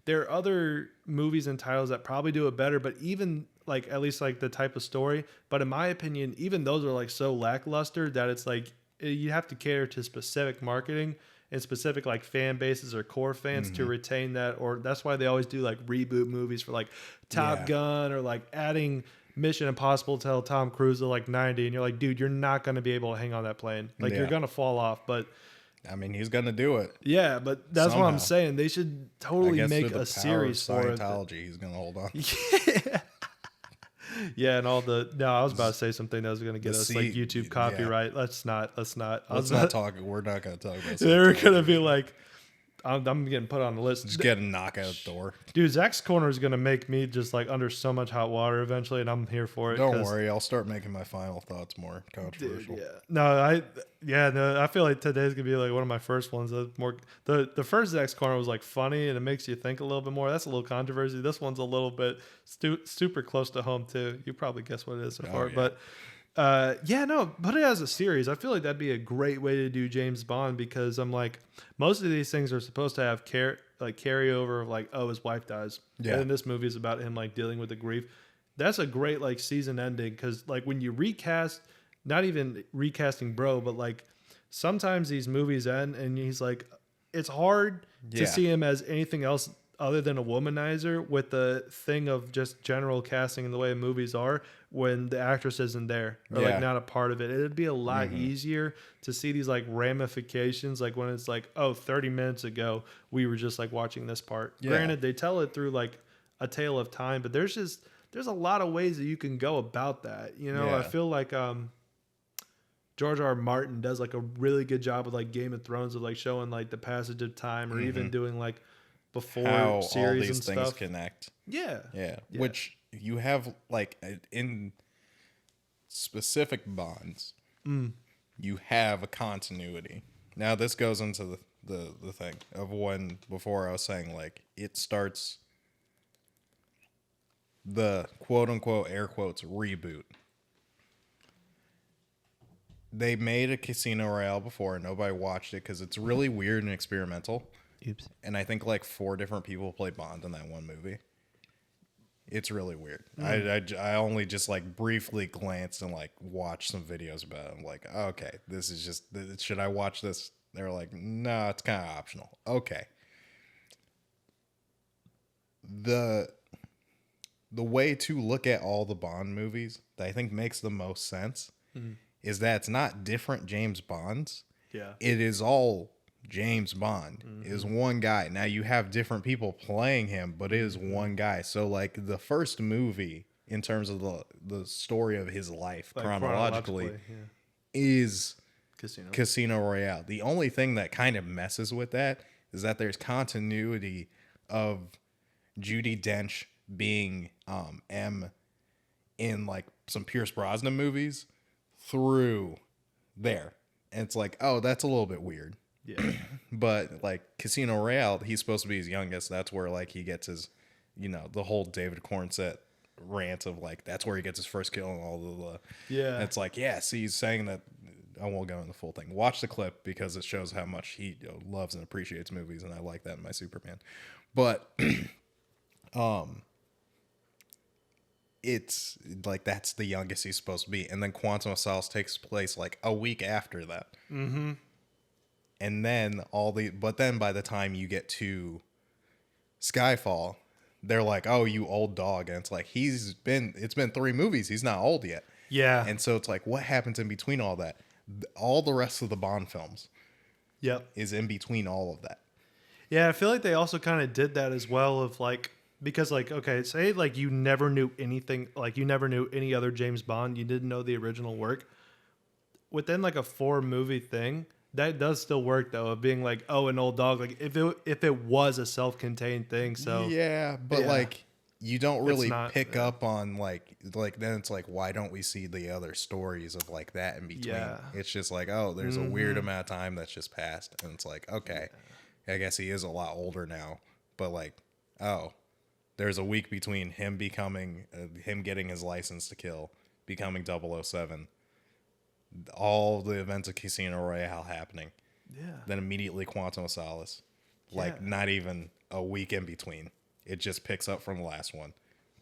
there are other movies and titles that probably do it better, but even like at least like the type of story. But in my opinion, even those are like so lackluster that it's like you have to cater to specific marketing and specific like fan bases or core fans to retain that. Or that's why they always do like reboot movies for like Top Yeah. Gun, or like adding Mission Impossible to tell Tom Cruise to like 90, and you're like, dude, you're not going to be able to hang on that plane. Like, you're Yeah. going to fall off. But I mean, he's gonna do it. yeah, but that's what I'm Somehow. saying. They should I totally guess make through the a power series of for it. Scientology, he's gonna hold on. Yeah, and all the I was about to say something that was going to get The us like C- YouTube yeah. copyright. Let's not. I Let's was not about- talk. We're not gonna talk about. They're Scientology. going to be like, I'm getting put on the list. Just get a knockout door. Dude, Zach's Corner is going to make me just like under so much hot water eventually, and I'm here for it. Don't 'cause- worry, I'll start making my final thoughts more controversial. Dude, I feel like today's gonna be like one of my first ones. The first Zach's Corner was like funny, and it makes you think a little bit more. That's a little controversy. This one's a little bit super close to home too. You probably guess what it is so far, yeah. but put it as a series. I feel like that'd be a great way to do James Bond, because I'm like, most of these things are supposed to have carryover of like, oh, his wife dies. Yeah. And then this movie is about him like dealing with the grief. That's a great like season ending, because like when you recast, not even recasting bro, but like sometimes these movies end and he's like, it's hard to Yeah. see him as anything else other than a womanizer, with the thing of just general casting and the way movies are when the actress isn't there, or Yeah. like not a part of it. It'd be a lot easier to see these like ramifications, like when it's like, oh, 30 minutes ago we were just like watching this part. Yeah. Granted, they tell it through like a tale of time, but there's a lot of ways that you can go about that. You know, I Yeah. feel like George R. R. Martin does like a really good job with like Game of Thrones, of like showing like the passage of time, or even doing like before How all series these and things stuff. connect. Yeah. Yeah. Yeah. Which you have like in specific bonds, you have a continuity. Now this goes into the thing of when before I was saying like it starts the quote unquote air quotes reboot. They made a Casino Royale before and nobody watched it because it's really weird and experimental. Oops. And I think like 4 different people play Bond in that one movie. It's really weird. I only just like briefly glanced and like watched some videos about it. I'm like, okay, this is just, should I watch this? They were like, no, it's kind of optional. Okay. The way to look at all the Bond movies that I think makes the most sense is that it's not different James Bonds. Yeah. It is all James Bond. It is one guy. Now you have different people playing him, but it is one guy. So like the first movie in terms of the story of his life Like, chronologically yeah. is Casino. Casino Royale. The only thing that kind of messes with that is that there's continuity of Judi Dench being M in like some Pierce Brosnan movies through there. And it's like, oh, that's a little bit weird. Yeah. But like Casino Royale, he's supposed to be his youngest. That's where like he gets his, the whole David Cornset rant of like, that's where he gets his first kill and all the. Yeah. And it's like, yeah, see, he's saying that. I won't go in the full thing. Watch the clip because it shows how much he loves and appreciates movies, and I like that in my Superman. But it's like that's the youngest he's supposed to be, and then Quantum of Solace takes place like a week after that. Mm-hmm. And then but then by the time you get to Skyfall, they're like, "Oh, you old dog," and it's like it's been 3 movies. He's not old yet. Yeah. And so it's like, what happens in between all that? All the rest of the Bond films Yep. is in between all of that. Yeah, I feel like they also kind of did that as well of like, because like, okay, say like you never knew anything, like you never knew any other James Bond, you didn't know the original work. Within like a 4-movie thing, that does still work though, of being like, oh, an old dog, like if it was a self-contained thing. So yeah, but like you don't really pick yeah. up on like then it's like, why don't we see the other stories of like that in between? Yeah. It's just like, oh, there's a weird amount of time that's just passed, and it's like, okay, I guess he is a lot older now, but like, oh, there's a week between him becoming him getting his license to kill, becoming 007, all the events of Casino Royale happening, then immediately Quantum of Solace, like not even a week in between. It just picks up from the last one.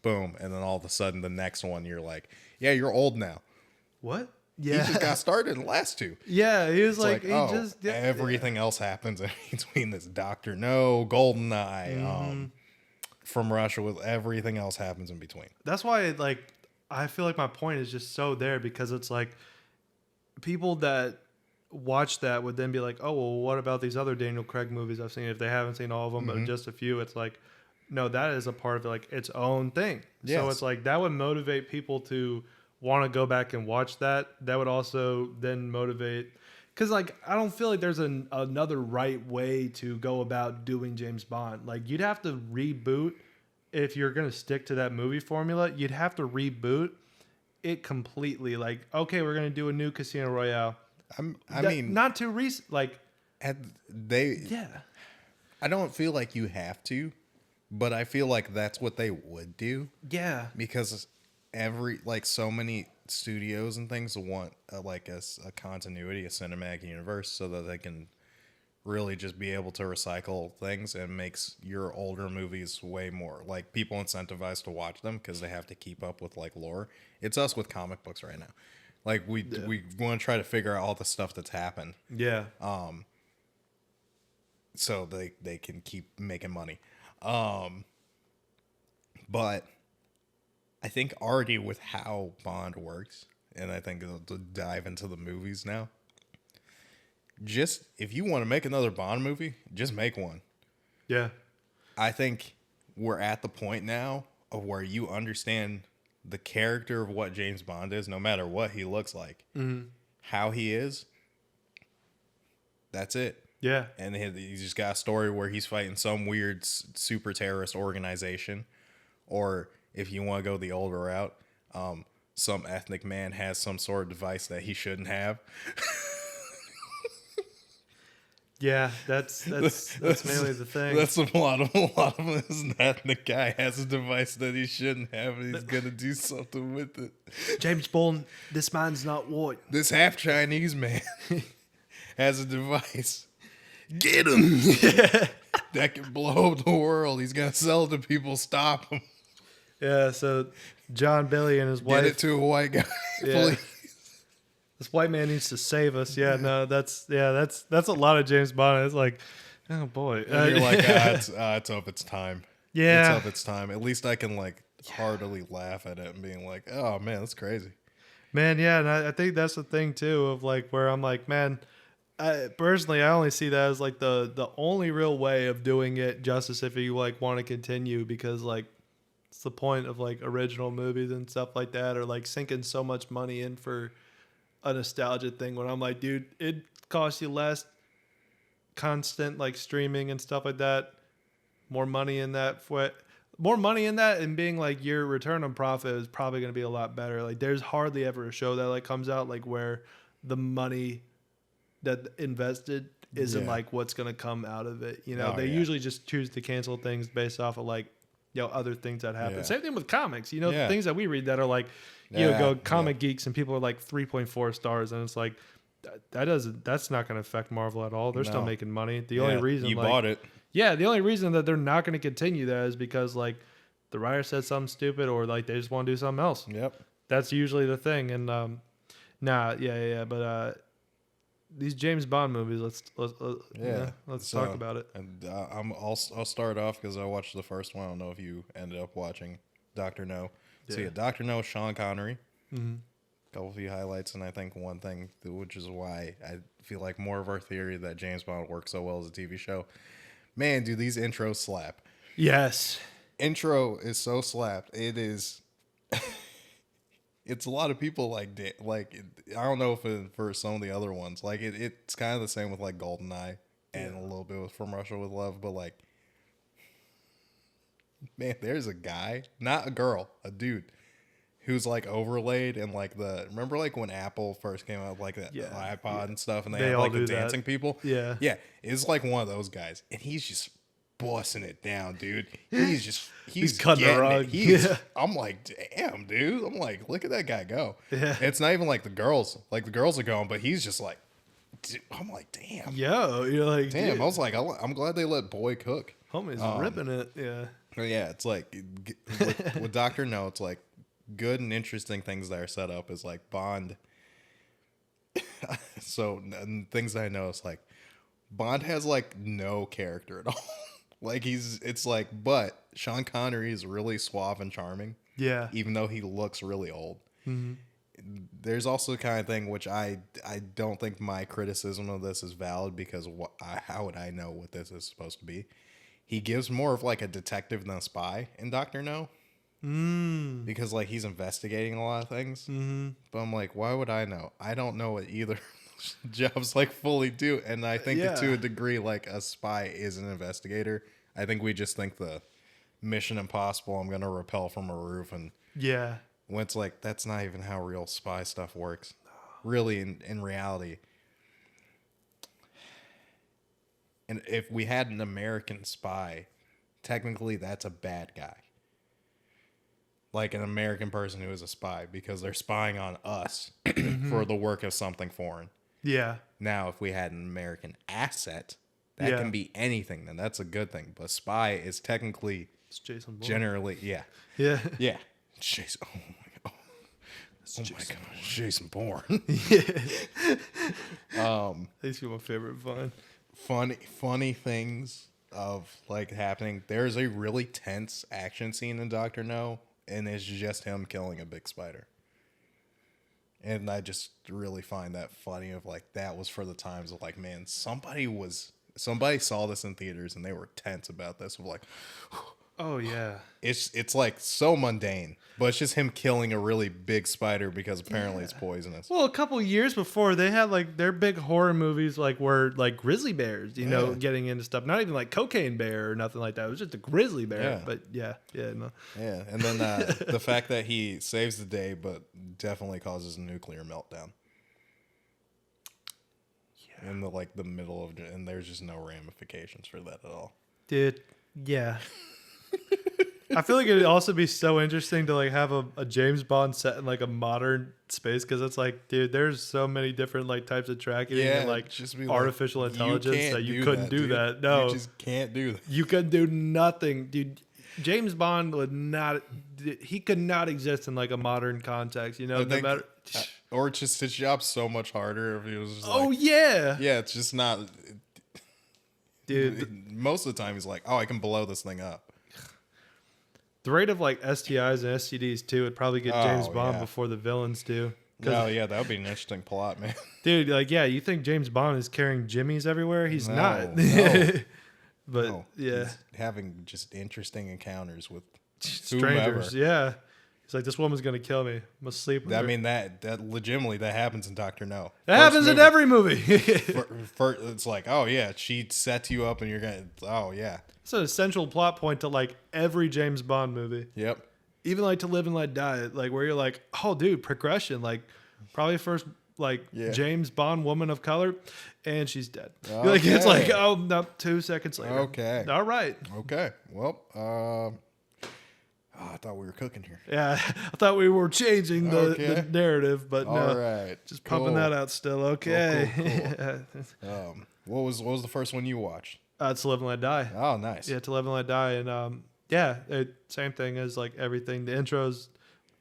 Boom. And then all of a sudden, the next one, you're like, yeah, you're old now. what? He Yeah. just got started in the last 2. Yeah, he was It's like, like, he oh, just everything else happens in between this Dr. No, GoldenEye, from Russia, with everything else happens in between. That's why like I feel like my point is just so there, because it's like people that watch that would then be like, oh, well, what about these other Daniel Craig movies I've seen? If they haven't seen all of them, but just a few, it's like, no, that is a part of it, like its own thing. Yes. So it's like that would motivate people to want to go back and watch that. That would also then motivate, because like I don't feel like there's another right way to go about doing James Bond. Like you'd have to reboot if you're gonna stick to that movie formula. You'd have to reboot it completely. Like, okay, we're gonna do a new Casino Royale. I mean, not too recent. Like, I don't feel like you have to, but I feel like that's what they would do. Yeah. Because so many studios and things want a continuity, a cinematic universe, so that they can really just be able to recycle things, and makes your older movies way more like people incentivized to watch them because they have to keep up with like lore. It's us with comic books right now. Like we want to try to figure out all the stuff that's happened. Yeah. So they can keep making money. But I think already with how Bond works, and I think it'll dive into the movies now. Just if you want to make another Bond movie, just make one. Yeah. I think we're at the point now of where you understand the character of what James Bond is, no matter what he looks like, how he is. That's it. Yeah. And he's just got a story where he's fighting some weird super terrorist organization, or if you want to go the older route, some ethnic man has some sort of device that he shouldn't have. Yeah, that's mainly the thing. That's a lot of it is an ethnic guy has a device that he shouldn't have, and he's gonna do something with it. James Bond, this man's not white. This half Chinese man has a device. Get him! That can blow up the world. He's gonna sell it to people. Stop him. Yeah, so John Billy and his wife. Get it to a white guy, Yeah. please. This white man needs to save us. Yeah, no, that's a lot of James Bond. It's like, oh boy. And you're like, it's of its time. Yeah. It's of its time. At least I can like heartily laugh at it and being like, oh man, that's crazy. Man, yeah, and I think that's the thing too of like where I'm like, man, personally, I only see that as like the only real way of doing it justice if you like want to continue, because like It's the point of like original movies and stuff like that, or like sinking so much money in for a nostalgia thing. When I'm like, dude, it costs you less constant like streaming and stuff like that. More money in that more money in that, and being like your return on profit is probably going to be a lot better. Like there's hardly ever a show that like comes out like where the money that invested isn't like what's going to come out of it. You know, they usually just choose to cancel things based off of like, you know, other things that happen. Same thing with comics, you know, things that we read that are like, you know, go Comic Geeks and people are like 3.4 stars. And it's like, that's not going to affect Marvel at all. They're still making money. The only reason you bought it. Yeah, the only reason that they're not going to continue that is because like the writer said something stupid, or like they just want to do something else. Yep. That's usually the thing. And but these James Bond movies, let's talk about it. And I'll start off because I watched the first one. I don't know if you ended up watching Dr. No. Yeah. So Dr. No, Sean Connery. Mm-hmm. Couple few highlights, and I think one thing, which is why I feel like more of our theory that James Bond works so well as a TV show. Man, do these intros slap? Yes. Intro is so slapped. It is. It's a lot of people like I don't know if for some of the other ones, like it's kind of the same with like GoldenEye and a little bit with From Russia with Love, but like, man, there's a guy, not a girl, a dude, who's like overlaid and like remember like when Apple first came out with like that iPod and stuff, and they had like the dancing people. Yeah, it's like one of those guys, and he's just busting it down, dude. He's cutting the rug. I'm like, damn, dude. I'm like, look at that guy go. Yeah. It's not even like the girls. Like the girls are going, but he's just like, dude, I'm like, damn. Yo, you're like, damn. Dude. I was like, I'm glad they let Boy cook. Homie's ripping it. Yeah. Yeah, it's like with Dr. No, it's like good and interesting things that are set up is like Bond. So things that I know is like Bond has like no character at all. Like but Sean Connery is really suave and charming. Yeah. Even though he looks really old. Mm-hmm. There's also the kind of thing which I don't think my criticism of this is valid because how would I know what this is supposed to be? He gives more of like a detective than a spy in Dr. No. Because like he's investigating a lot of things. Mm-hmm. But I'm like, why would I know? I don't know what either jobs like fully do, and I think that to a degree like a spy is an investigator. I think we just think the Mission Impossible, I'm gonna rappel from a roof, and when it's like that's not even how real spy stuff works. Really, in reality. And if we had an American spy, technically that's a bad guy. Like an American person who is a spy because they're spying on us for the work of something foreign. Yeah. Now, if we had an American asset, that can be anything. Then that's a good thing. But spy is technically Jason Bourne. Generally, yeah. Jason. Oh my god, Jason Bourne. He's my favorite Vine. Funny things of like happening. There's a really tense action scene in Dr. No, and it's just him killing a big spider. And I just really find that funny of like, that was for the times of like, man, somebody saw this in theaters and they were tense about this of like, oh yeah. It's like so mundane, but it's just him killing a really big spider because apparently it's poisonous. Well, a couple years before they had like their big horror movies like were like grizzly bears, you know, getting into stuff. Not even like cocaine bear or nothing like that. It was just a grizzly bear. Yeah. But yeah. And then the fact that he saves the day, but definitely causes a nuclear meltdown. Yeah. In the middle of it, and there's just no ramifications for that at all. Dude, yeah. I feel like it'd also be so interesting to like have a James Bond set in like a modern space, because it's like, dude, there's so many different like types of tracking and like just artificial intelligence that you couldn't do that. No, you just can't do that. You could do nothing, dude. James Bond would not. He could not exist in like a modern context. You know, no matter. Or just his job's so much harder if he was just yeah, it's just not. Dude, most of the time he's like, oh, I can blow this thing up. The rate of like STIs and STDs too would probably get James Bond before the villains do. Oh yeah, that would be an interesting plot, man. Dude, like you think James Bond is carrying jimmies everywhere? He's not. No. But yeah, he's having just interesting encounters with strangers. Yeah. He's like, this woman's going to kill me. Must sleep with I her. mean, that legitimately, that happens in Dr. No. That happens in every movie. It's like, oh, yeah, she sets you up and you're going to, oh, yeah. It's an essential plot point to like every James Bond movie. Yep. Even like To Live and Let Die, like where you're like, oh, dude, progression. Like probably first like James Bond woman of color, and she's dead. Okay. Like it's like, oh no, 2 seconds later. Okay. All right. Okay. Well, I thought we were cooking here. Yeah, I thought we were changing the narrative, but no. All right. Just pumping that out still. Okay. Cool. What was the first one you watched? To Live and Let Die. Oh, nice. Yeah, To Live and Let Die, and same thing as like everything. The intros,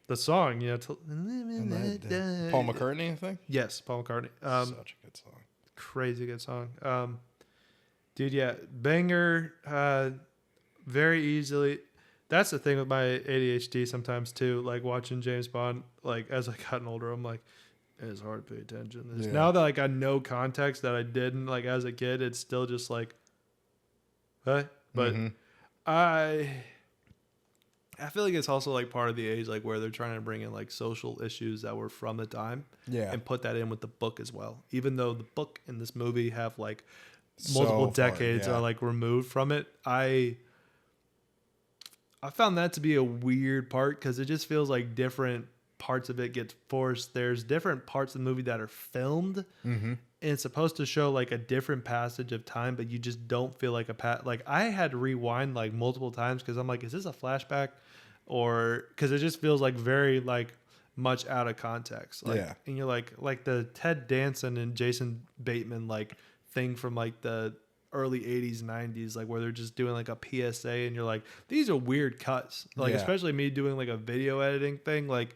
the song, To Live and Let Die. Paul McCartney, I think. Yes, Paul McCartney. Such a good song. Crazy good song. Dude, yeah, banger. Very easily. That's the thing with my ADHD sometimes too. Like watching James Bond, like as I gotten older, I'm like, it's hard to pay attention to this. Yeah. Now that like I know context that I didn't like as a kid, it's still just like, what? But I feel like it's also like part of the age, like where they're trying to bring in like social issues that were from the time, and put that in with the book as well. Even though the book and this movie have like multiple decades are like removed from it, I found that to be a weird part because it just feels like different parts of it get forced. There's different parts of the movie that are filmed, and it's supposed to show like a different passage of time, but you just don't feel like like I had to rewind like multiple times because I'm like, is this a flashback? Or because it just feels like very like much out of context. Like, and you're like the Ted Danson and Jason Bateman like thing from like the early 80s 90s, like where they're just doing like a PSA and you're like, these are weird cuts, like especially me doing like a video editing thing, like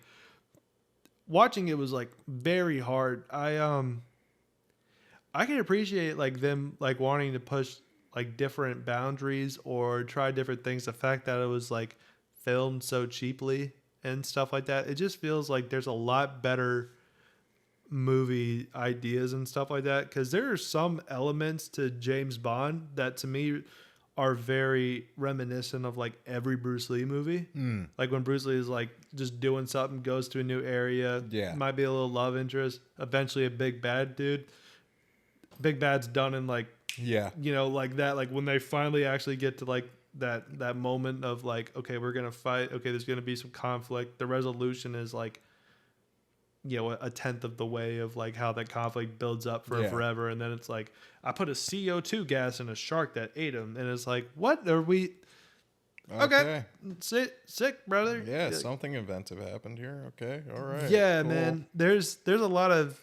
watching it was like very hard. I can appreciate like them like wanting to push like different boundaries or try different things. The fact that it was like filmed so cheaply and stuff like that, it just feels like there's a lot better movie ideas and stuff like that, because there are some elements to James Bond that to me are very reminiscent of like every Bruce Lee movie. Like when Bruce Lee is like just doing something, goes to a new area, might be a little love interest, eventually a big bad dude. Big bad's done in like like that, like when they finally actually get to like that moment of like, okay, we're gonna fight, okay, there's gonna be some conflict, the resolution is like a tenth of the way of like how that conflict builds up for forever, and then it's like I put a CO2 gas in a shark that ate him, and it's like, what are we? Okay. Sick, brother. Something inventive happened here. Okay, all right. Yeah, cool. Man. There's a lot of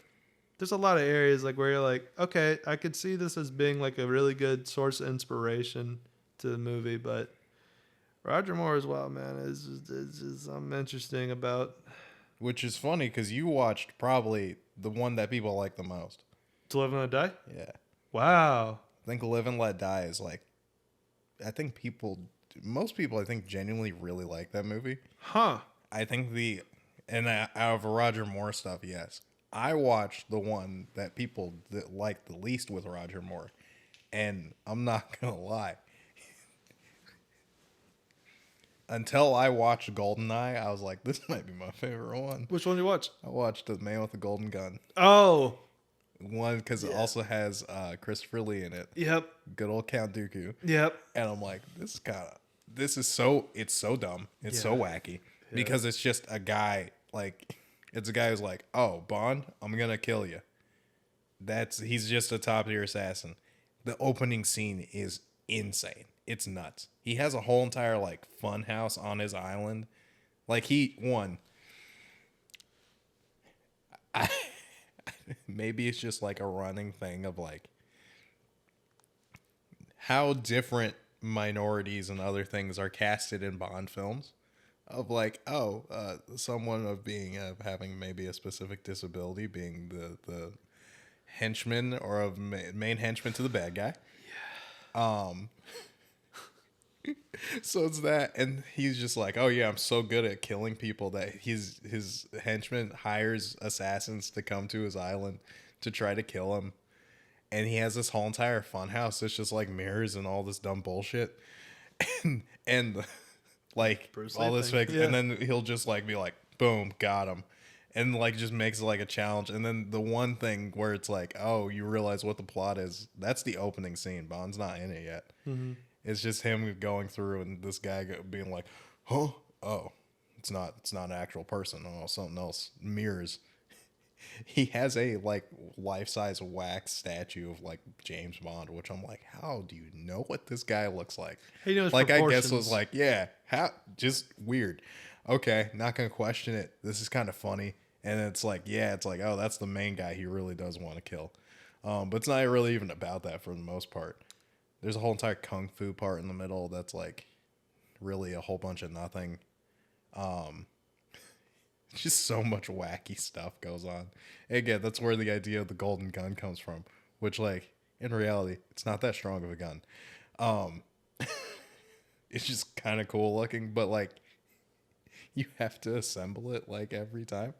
areas like where you're like, okay, I could see this as being like a really good source of inspiration to the movie, but Roger Moore as well, man, is just something interesting about. Which is funny because you watched probably the one that people like the most. To Live and Let Die? Yeah. Wow. I think Live and Let Die is like, I think most people I think genuinely really like that movie. Huh. I think out of Roger Moore stuff, yes. I watched the one that people that like the least with Roger Moore. And I'm not going to lie. Until I watched GoldenEye, I was like, this might be my favorite one. Which one did you watch? I watched The Man with the Golden Gun. Oh. One, because it also has Christopher Lee in it. Yep. Good old Count Dooku. Yep. And I'm like, it's so dumb. It's so wacky. Yeah. Because it's just a guy, like, it's a guy who's like, oh, Bond, I'm going to kill you. He's just a top tier assassin. The opening scene is insane. It's nuts. He has a whole entire like fun house on his island. Like maybe it's just like a running thing of like how different minorities and other things are casted in Bond films. Of like, someone of having maybe a specific disability being the henchman or of main henchman to the bad guy. Yeah. So it's that, and he's just like, oh yeah, I'm so good at killing people that his henchman hires assassins to come to his island to try to kill him, and he has this whole entire fun house that's just like mirrors and all this dumb bullshit, and like Bruce Lee all this thing. fake, Yeah. and then he'll just like be like, boom, got him, and like just makes it like a challenge. And then the one thing where it's like, oh, you realize what the plot is. That's the opening scene. Bond's not in it yet. Mm-hmm. It's just him going through and this guy being like, huh, oh, it's not an actual person. Oh, something else. Mirrors. He has a like life-size wax statue of like James Bond, which I'm like, how do you know what this guy looks like? He knows like I guess proportions. was like, yeah, how just weird. Okay, not gonna question it. This is kind of funny, and it's like, yeah, it's like, oh, that's the main guy he really does want to kill, but it's not really even about that for the most part. There's a whole entire kung fu part in the middle that's like really a whole bunch of nothing. Just so much wacky stuff goes on. Again, that's where the idea of the golden gun comes from, which like in reality, it's not that strong of a gun. It's just kind of cool looking, but like you have to assemble it like every time.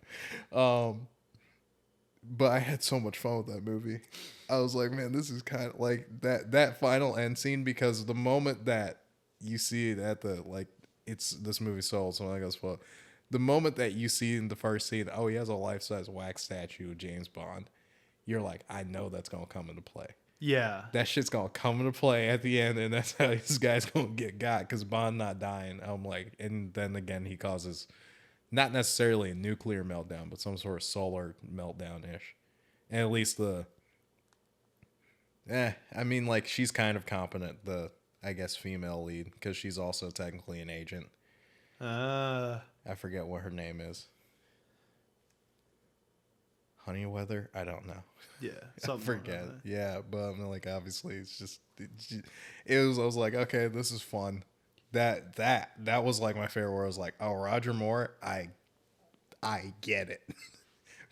But I had so much fun with that movie. I was like, man, this is kind of like that final end scene, because the moment that you see it at the like, it's this movie sold, so I goes, well, the moment that you see in the first scene, oh, he has a life-size wax statue of James Bond, you're like, I know that's gonna come into play. Yeah. That shit's gonna come into play at the end, and that's how this guy's gonna get got, because Bond not dying. I'm like, and then again, he causes not necessarily a nuclear meltdown, but some sort of solar meltdown-ish. And at least I mean, like, she's kind of competent, I guess, female lead, because she's also technically an agent. I forget what her name is. Honeyweather? I don't know. Yeah. I forget. Yeah, but I mean, like, obviously, it was. I was like, okay, this is fun. That was like my favorite. Where I was like, oh, Roger Moore, I get it,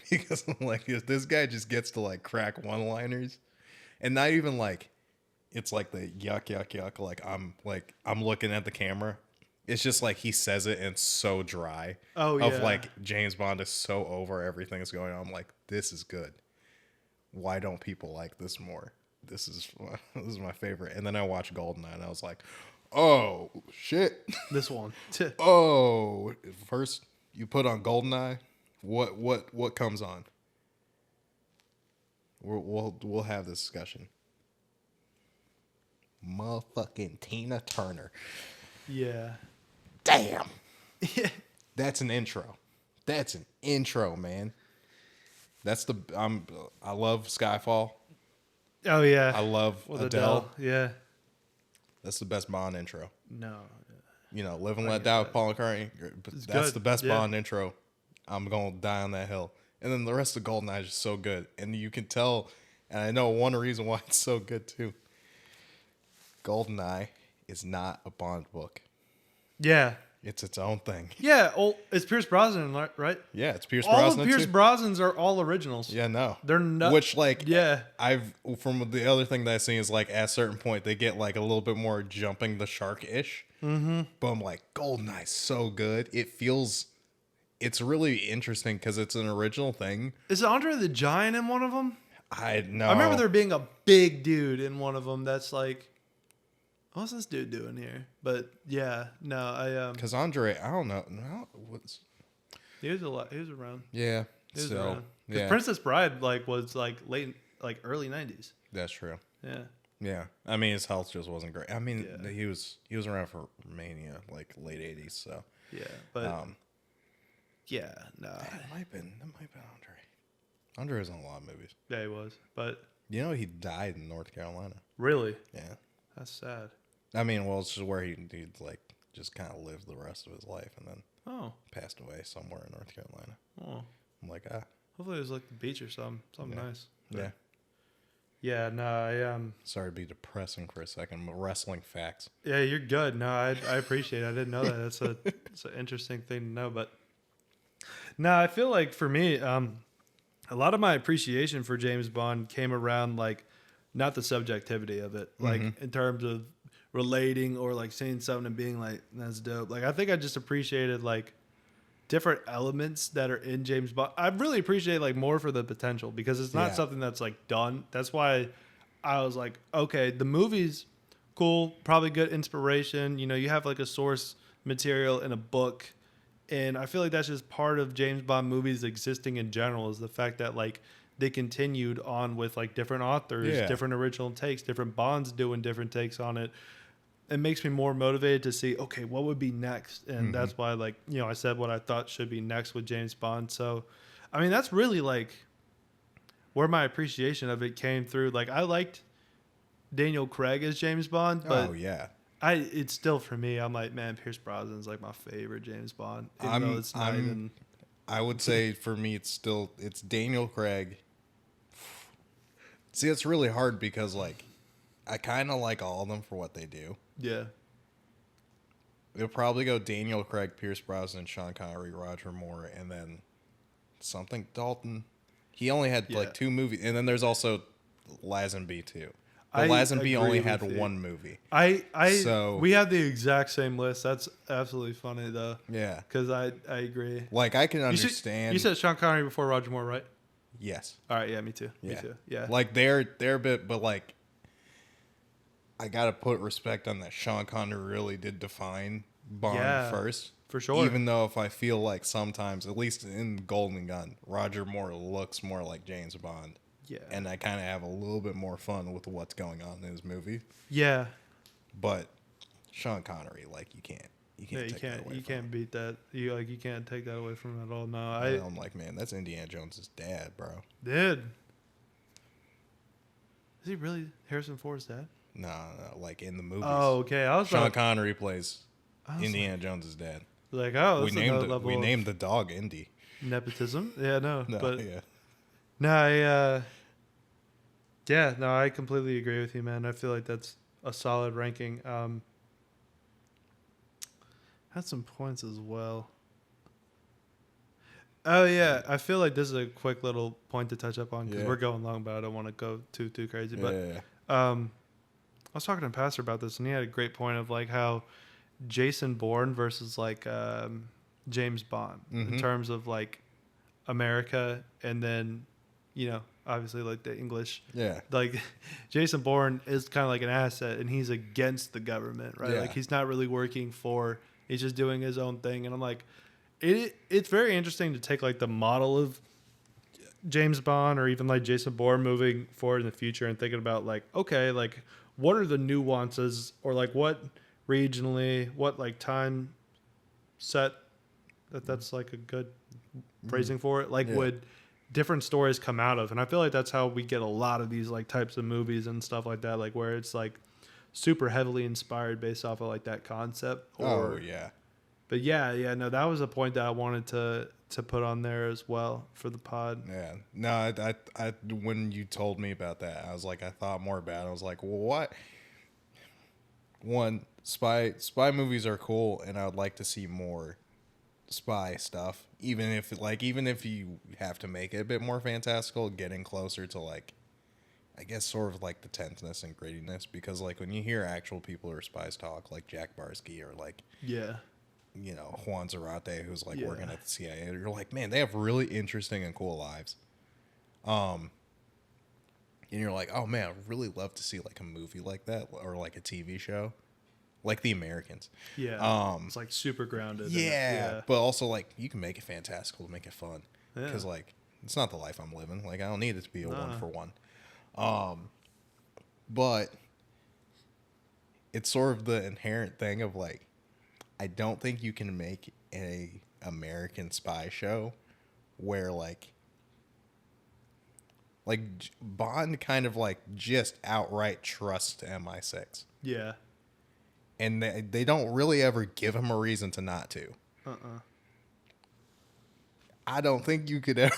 because I'm like, if this guy just gets to like crack one-liners, and not even like, it's like the yuck yuck yuck. Like I'm looking at the camera. It's just like he says it and it's so dry. Oh, yeah. Of like James Bond is so over everything that's going on. I'm like, this is good. Why don't people like this more? This is my favorite. And then I watched Goldeneye and I was like, oh shit. This one. Oh, first you put on Goldeneye. What comes on? We'll have this discussion. Motherfucking Tina Turner. Yeah. Damn. That's an intro. That's an intro, man. That's I love Skyfall. Oh yeah. I love With Adele. Yeah. That's the best Bond intro. No. You know, Live and Let Die with Paul McCartney. It's That's good. the best Yeah. Bond intro. I'm going to die on that hill. And then the rest of Goldeneye is just so good. And you can tell, and I know one reason why it's so good too. Goldeneye is not a Bond book. Yeah. It's its own thing. Yeah. Oh, it's Pierce Brosnan, right? Yeah, it's Pierce All Brosnan of Pierce too. Brosnans are all originals. Yeah, no. They're not. Which, like, Yeah. from the other thing that I've seen is, like, at a certain point, they get, like, a little bit more jumping the shark-ish. Mm-hmm. But I'm like, Goldeneye's so good. It's really interesting because it's an original thing. Is Andre the Giant in one of them? I know. I remember there being a big dude in one of them that's like, what's this dude doing here? But yeah, no, Because Andre, I don't know. he was around. Yeah, He was still. around. 'Cause Yeah, Princess Bride was early 90s. that's true. Yeah. Yeah, I mean, his health just wasn't great. I mean, Yeah. he was around for Mania, like late 80s. So Yeah. But yeah, no. that might have been Andre. Andre was in a lot of movies. Yeah, he was. But You know, he died in North Carolina. really, Yeah. that's sad. I mean, well, it's just where he'd like just kind of lived the rest of his life and then Oh. passed away somewhere in North Carolina. Oh. I'm like, Hopefully it was like the beach or something Yeah. nice. yeah. Yeah, no, Sorry to be depressing for a second, but wrestling facts. yeah, you're good. No, I appreciate it. I didn't know that. It's an interesting thing to know. But no, I feel like for me, a lot of my appreciation for James Bond came around like not the subjectivity of it, like in terms of relating or like seeing something and being like, that's dope. Like I think I just appreciated like different elements that are in James Bond. I really appreciate like more for the potential because it's not Yeah. something that's like done. That's why I was like, okay, the movie's cool, probably good inspiration. You know, you have like a source material in a book. And I feel like that's just part of James Bond movies existing in general, is the fact that like they continued on with like different authors, Yeah. different original takes, different Bonds doing different takes on it. It makes me more motivated to see, okay, what would be next? And that's why, like, you know, I said what I thought should be next with James Bond. So, I mean, that's really like where my appreciation of it came through. Like, I liked Daniel Craig as James Bond, but Oh yeah. it's still for me. I'm like, man, Pierce Brosnan's like my favorite James Bond. Even though it's not even. I would say for me, it's Daniel Craig. See, it's really hard because like I kind of like all of them for what they do. Yeah. It'll probably go Daniel Craig, Pierce Brosnan, Sean Connery, Roger Moore, and then something Dalton. He only had like 2 movies, and then there's also Lazenby too. But Lazenby only had one movie. We have the exact same list. That's absolutely funny though. Yeah, Because I agree. like I can understand. You said Sean Connery before Roger Moore, right? Yes. All right. Yeah. Me too. Yeah. Me too. Yeah. Like they're a bit, but like I gotta put respect on that. Sean Connery really did define Bond first. For sure. Even though if I feel like sometimes, at least in Golden Gun, Roger Moore looks more like James Bond. Yeah. And I kind of have a little bit more fun with what's going on in his movie. Yeah. But Sean Connery, like you can't take that away You from can't him. beat that. You can't take that away from him at all. No, I'm like, man, that's Indiana Jones's dad, bro. did. Is he really Harrison Ford's dad? No, like in the movies. Oh, okay. I was Sean about, Connery plays I was Indiana Jones's dad. like, oh, We that's another named level we of named the dog Indy. nepotism. Yeah, no, No, but yeah. no, yeah, no, I completely agree with you, man. I feel like that's a solid ranking. Had some points as well. Oh yeah, I feel like this is a quick little point to touch up on because Yeah. we're going long, but I don't want to go too crazy. But Yeah. I was talking to Pastor about this, and he had a great point of like how Jason Bourne versus like James Bond in terms of like America, and then obviously like the English. Yeah. Like Jason Bourne is kind of like an asset, and he's against the government, right? Yeah. Like he's not really working for. He's just doing his own thing, and I'm like, it's very interesting to take like the model of James Bond or even like Jason Bourne moving forward in the future and thinking about like, okay, like what are the nuances or like what regionally, what like time set that's like a good phrasing for it. Like would different stories come out of? And I feel like that's how we get a lot of these like types of movies and stuff like that, like where it's like super heavily inspired based off of like that concept. Oh yeah. But yeah, no, that was a point that I wanted to put on there as well for the pod. Yeah. No, I when you told me about that, I was like, I thought more about it. I was like, well, what? One, spy movies are cool, and I would like to see more spy stuff. Even if you have to make it a bit more fantastical, getting closer to like, I guess sort of like the tenseness and grittiness, because like when you hear actual people or spies talk, like Jack Barsky or like Juan Zarate, who's like working at the CIA, you're like, man, they have really interesting and cool lives. And you're like, oh man, I'd really love to see like a movie like that or like a TV show, like The Americans. Yeah, it's like super grounded. Yeah, but also like you can make it fantastical to make it fun, Yeah. because like it's not the life I'm living. Like I don't need it to be a 1-for-1. But it's sort of the inherent thing of like, I don't think you can make a American spy show where like Bond kind of like just outright trusts MI6. Yeah. And they don't really ever give him a reason to not to. I don't think you could ever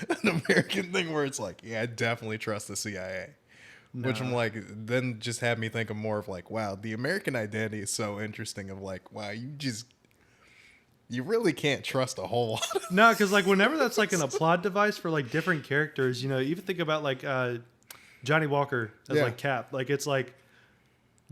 an American thing where it's like, yeah, I definitely trust the CIA. No. Which I'm like, then just had me think of more of like, wow, the American identity is so interesting of like, wow, you really can't trust a whole lot. No, because like whenever that's like a plot device for like different characters, even think about like Johnny Walker as like Cap. Like it's like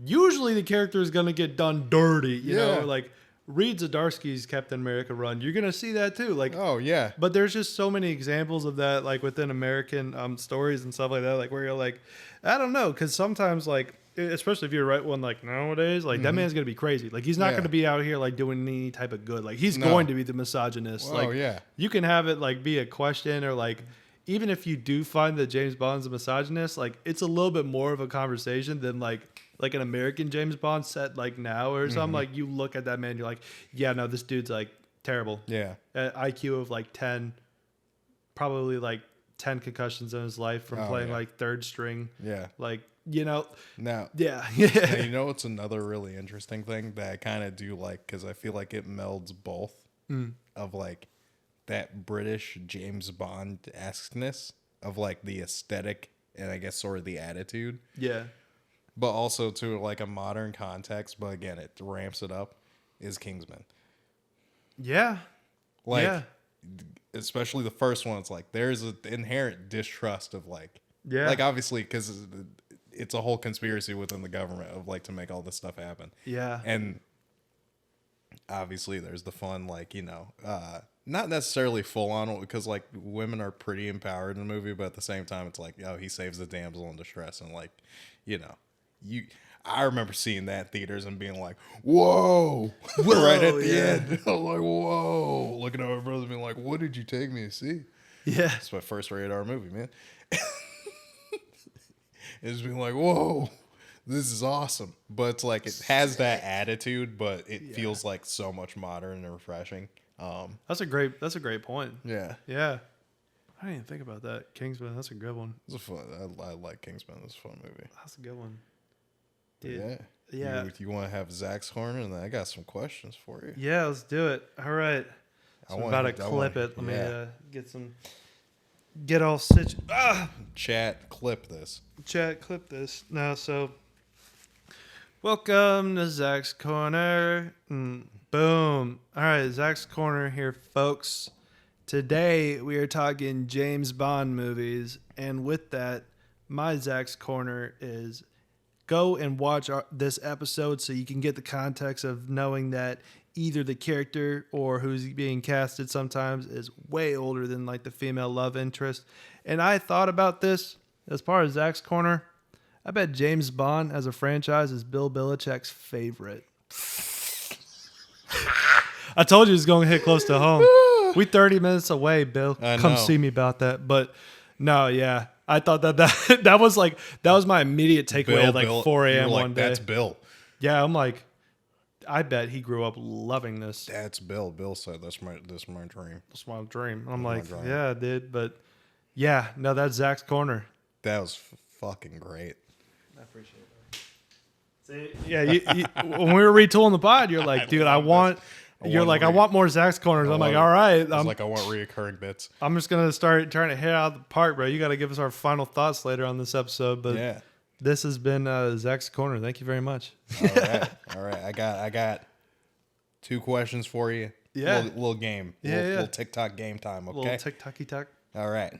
usually the character is gonna get done dirty, you know, like Reed Zadarsky's Captain America run. You're gonna see that too. Like, oh yeah. But there's just so many examples of that, like within American stories and stuff like that, like where you're like, I don't know, because sometimes like especially if you're the right one, like nowadays, like that man's gonna be crazy. Like he's not Yeah. gonna be out here like doing any type of good. Like he's No. going to be the misogynist. Oh, like yeah. you can have it like be a question or like even if you do find that James Bond's a misogynist, like it's a little bit more of a conversation than like an American James Bond set like now or something. Like you look at that man, you're like, yeah, no, this dude's like terrible. Yeah. IQ of like 10, probably like 10 concussions in his life from playing like third string. Yeah. Like, Now, yeah. and you know what's another really interesting thing that I kind of do like because I feel like it melds both of like that British James Bond esqueness of like the aesthetic and I guess sort of the attitude, Yeah. but also to like a modern context. But again, it ramps it up. Is Kingsman Yeah. like, yeah. especially the first one? It's like there's an inherent distrust of like, Yeah. like obviously because it's a whole conspiracy within the government of like to make all this stuff happen. Yeah. And obviously there's the fun, like, not necessarily full on because like women are pretty empowered in the movie, but at the same time it's like, oh, he saves the damsel in distress. And like, I remember seeing that in theaters and being like, whoa, right at the end. I was like, whoa, looking at my brother being like, what did you take me to see? Yeah. It's my first rated R movie, man. It's been like, whoa, this is awesome. But it's like it has that attitude, but it feels like so much modern and refreshing. That's a great point. Yeah, Yeah. I didn't even think about that. Kingsman, that's a good one. it's a fun. I like Kingsman. It's a fun movie. That's a good one. But Dude. yeah, Yeah. You want to have Zach's corner, and then I got some questions for you. Yeah, let's do it. All right. So I'm about to clip it. Let yeah. me get all situated. Chat, clip this. Chat, clip this. Now, so welcome to Zach's Corner. Boom. All right, Zach's Corner here, folks. Today we are talking James Bond movies, and with that, my Zach's Corner is go and watch this episode so you can get the context of knowing that either the character or who's being casted sometimes is way older than like the female love interest. And I thought about this as part of Zach's Corner. I bet James Bond as a franchise is Bill Belichick's favorite. I told you it's going to hit close to home. We 30 minutes away, Bill. I Come know. see me about that. But no, yeah. I thought that that was my immediate takeaway at like 4 a.m. Like, one day. that's Bill. Yeah, I'm like, I bet he grew up loving this. That's Bill. Bill said that's my dream. That's my dream. I'm my like, dream. yeah, dude. But yeah, no, that's Zach's Corner. That was fucking great. I appreciate that. See, yeah, when we were retooling the pod, you're like, dude, I want more Zach's Corners. I'm like, all right. I was like, I want reoccurring bits. I'm just going to start trying to hit out the park, bro. You got to give us our final thoughts later on this episode. But Yeah. this has been Zach's Corner. Thank you very much. All right. I got 2 questions for you. Yeah. Little game. Yeah, Little TikTok game time. Okay. Little tick-tocky-tock. All right.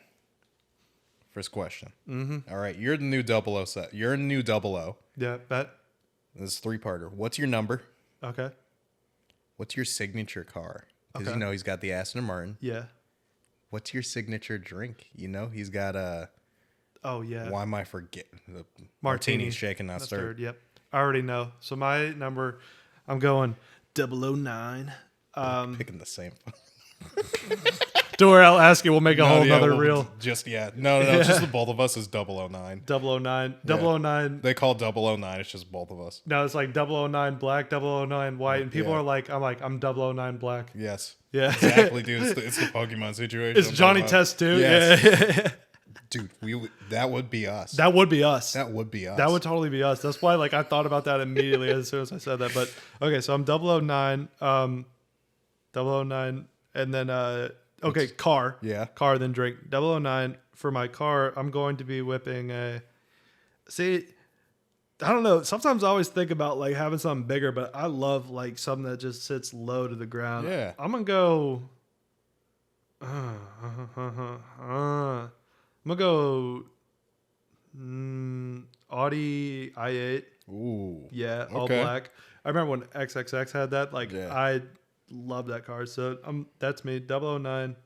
First question. Mm-hmm. All right. You're the new 00 set. You're a new 00. Yeah, bet. This is 3-parter. What's your number? Okay. What's your signature car? Because Okay. he's got the Aston Martin. Yeah. What's your signature drink? He's got a. Oh, yeah. Why am I forgetting? The Martini. martini's shaken, not That's stirred. third. Yep. I already know. So my number, I'm going 009. Picking the same. Don't worry, I'll ask you. We'll make a whole nother we'll reel. Just No, just the both of us is 009. 009. Yeah. 009. They call 009. It's just both of us. No, it's like 009 black, 009 white. And people Yeah. are like, I'm 009 black. Yes. Yeah. Exactly, dude. It's the Pokemon situation. It's Johnny Test too. Yes. Yeah. Dude, that would be us. That would be us. That would be us. That would totally be us. That's why, like, I thought about that immediately as soon as I said that. But okay, so I'm 009, 009, and then okay, car, Yeah. car, then drink. 009 for my car. I'm going to be whipping a. See, I don't know. Sometimes I always think about like having something bigger, but I love like something that just sits low to the ground. Yeah. I'm gonna go. I'm gonna go Audi i8. Ooh. Yeah, all Okay. black. I remember when XXX had that. Like, Yeah. I love that car. So that's me. 009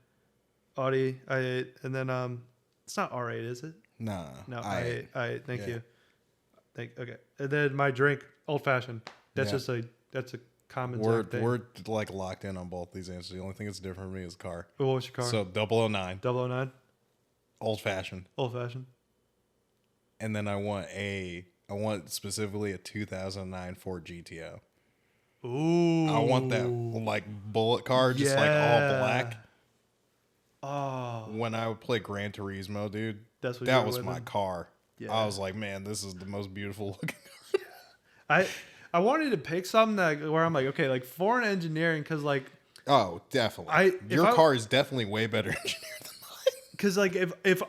Audi i8, and then it's not R8, is it? Nah. No, i8. i8. Thank Yeah. you. Okay. And then my drink, old fashioned. That's Yeah. that's a common We're thing. we're like locked in on both these answers. The only thing that's different for me is car. What was your car? So 009, 009, old fashioned, old fashioned. and then I want specifically a 2009 Ford GTO. Ooh. I want that like bullet car, just like all black. Oh, When I would play Gran Turismo, dude, That's what you that were was with my him? car. Yeah. I was like, man, this is the most beautiful looking. I wanted to pick something that where I'm like, okay, like foreign engineering, because like, Oh, definitely. if Your I- car is definitely way better engineered than mine. because like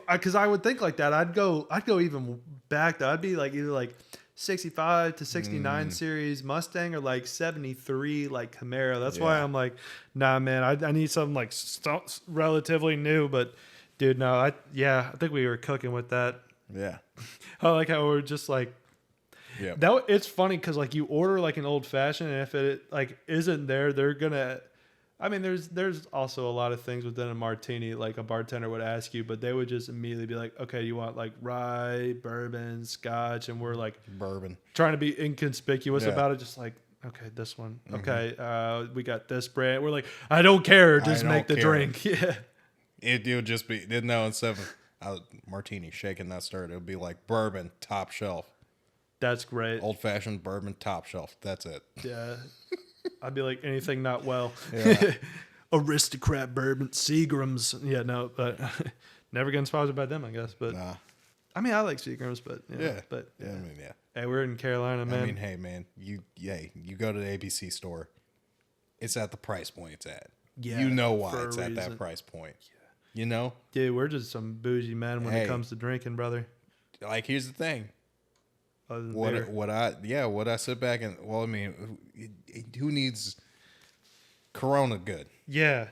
because I would think like that, I'd go even back though. I'd be like either like 65 to 69 series Mustang or like 73 like Camaro. That's why Yeah. I'm like, nah, man, I need something like relatively new. But dude, no, I think we were cooking with that. Yeah. I like how we're just like. Yeah. That it's funny because like you order like an old fashioned, and if it like isn't there, they're gonna. I mean, there's also a lot of things within a martini like a bartender would ask you, but they would just immediately be like, okay, you want like rye, bourbon, scotch, and we're like Bourbon. trying to be inconspicuous Yeah. about it, just like. Okay, this one. Okay, we got this brand. We're like, I don't care. Just don't make the care. drink. Yeah. It would just be, didn't know instead of martini shaking that stirred, it would be like bourbon, top shelf. That's great. Old fashioned bourbon, top shelf. That's it. Yeah. I'd be like anything not well. Yeah. Aristocrat bourbon, Seagram's. Yeah, no, but never getting sponsored by them, I guess. But Nah. I mean, I like Seagram's, but Yeah. but Yeah. I mean, yeah. hey, we're in Carolina, man. I mean, hey, man, you go to the ABC store. It's at the price point it's at. Yeah, You know why for a it's at that reason. price point. You know? Dude, we're just some bougie men when Hey. it comes to drinking, brother. Like, here's the thing. Other than beer. What I sit back and, well, I mean, who needs Corona good? Yeah,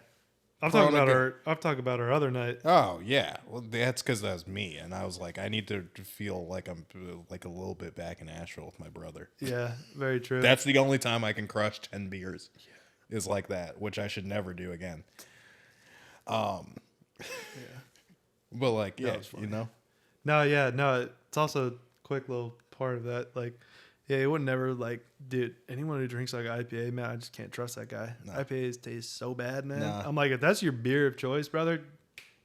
I'm Corona talking about our other night. Oh, yeah. Well, that's because that was me. And I was like, I need to feel like I'm like a little bit back in Asheville with my brother. Yeah, very true. That's the only time I can crush 10 beers is like that, which I should never do again. But like, yeah, was funny. you know? No, it's also a quick little part of that. Like, yeah, it would never like, dude, anyone who drinks like IPA, man, I just can't trust that guy. No. IPAs taste so bad, man. Nah. I'm like, if that's your beer of choice, brother,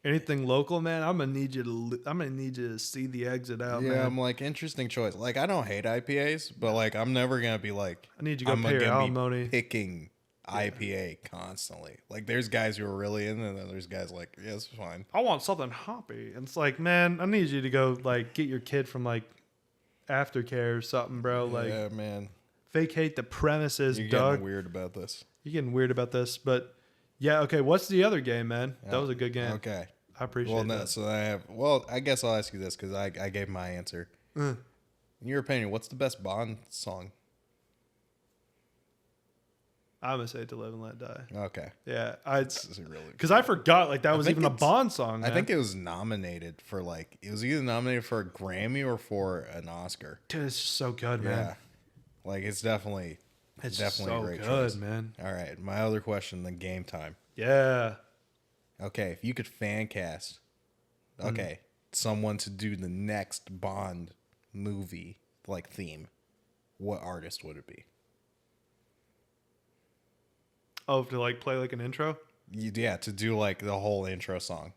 anything local, man, I'm gonna need you to see the exit out, Yeah, man. I'm like, interesting choice. Like, I don't hate IPAs, but like, I'm never going to be like, I need you to I'm go pay your gonna be alimony. picking IPA constantly. Like, there's guys who are really in, and then there's guys like, yeah, it's fine. I want something hoppy. And it's like, man, I need you to go like get your kid from like aftercare or something, bro. Like, Yeah, man. vacate the premises, You're dog. getting weird about this. You're getting weird about this, but yeah, okay. What's the other game, man? That was a good game. Okay. I appreciate Well, no, that. so I guess I'll ask you this because I gave my answer. In your opinion, what's the best Bond song? I'm gonna say "To Live and Let Die." Okay. Yeah, This is really because I forgot like that was think even a it's- Bond song. I Man. think it was nominated for like it was either nominated for a Grammy or for an Oscar. Dude, it's just so good, man. Yeah, like it's definitely It's definitely so a great good, choice. man. All right, my other question: the game time. Yeah, Okay, if you could fan cast, Mm-hmm. okay, someone to do the next Bond movie like theme, what artist would it be? oh, to like play like an intro. Yeah, to do like the whole intro song.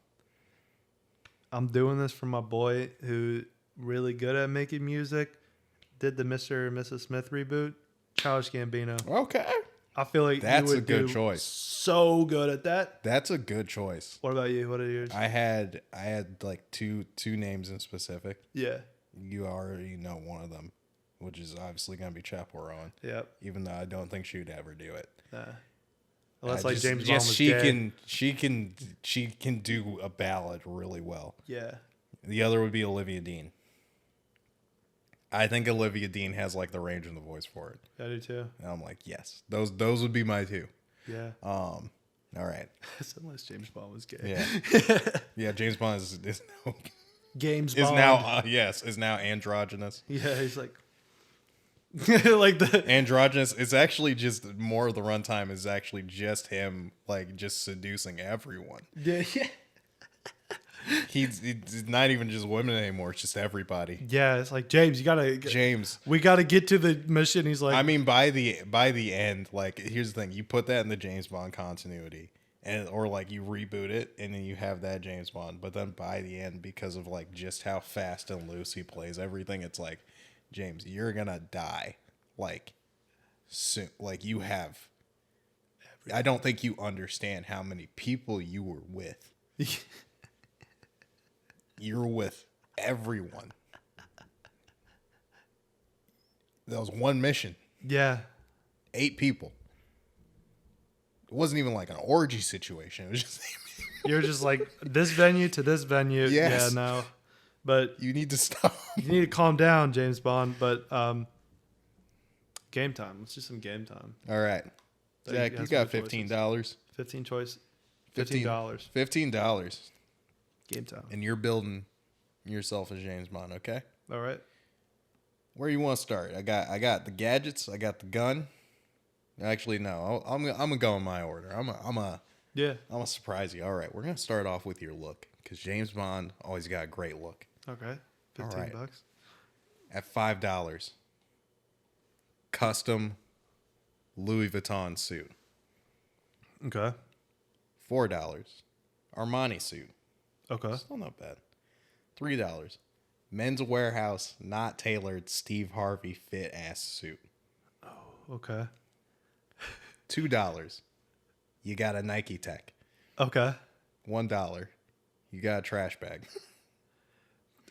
I'm doing this for my boy who really good at making music. Did the Mr. and Mrs. Smith reboot? Childish Gambino. Okay, I feel like That's you a would good do choice. So good at that. that's a good choice. What about you? What are yours? I had like two names in specific. Yeah. You already know one of them, which is obviously going to be Chappell Roan, Yep. even though I don't think she'd ever do it. Well, that's like Just- James just Bond was gay. she can do a ballad really well. Yeah. The other would be Olivia Dean. I think Olivia Dean has like the range and the voice for it. I do too. And I'm like, yes, those would be my two. Yeah. All right. Unless James Bond was gay. Yeah. Yeah. James Bond is now, James is Bond. now is now androgynous. Yeah, he's like like the Androgynous. It's actually just more of the runtime is actually just him like just seducing everyone. yeah. He's not even just women anymore. It's just everybody. Yeah, it's like James, James. we gotta get to the mission. He's like, I mean, by the end, like, here's the thing: you put that in the James Bond continuity, or like you reboot it, and then you have that James Bond. But then by the end, because of like just how fast and loose he plays everything, it's like, James, you're gonna die, like, soon. Like, you have. I don't think you understand how many people you were with. You're with everyone. That was one mission. yeah, 8 people. It wasn't even like an orgy situation. It was just you're just like this venue to this venue. Yes. Yeah, no, but you need to stop. you need to calm down, James Bond. But game time. Let's do some game time. All right. So Zach, you you got got some $15. 15 choice. $15. $15. Game time. And you're building yourself a James Bond, okay? All right. Where you want to start? I got the gadgets, I got the gun. Actually, no. I'm gonna go in my order. I'm gonna surprise you. All right, we're gonna start off with your look, because James Bond always got a great look. Okay. 15 All right. bucks. At $5, custom Louis Vuitton suit. Okay. $4, Armani suit. Okay. Still not bad. $3, Men's Warehouse not tailored Steve Harvey fit ass suit. Okay. $2, you got a Nike Tech. Okay. $1, you got a trash bag.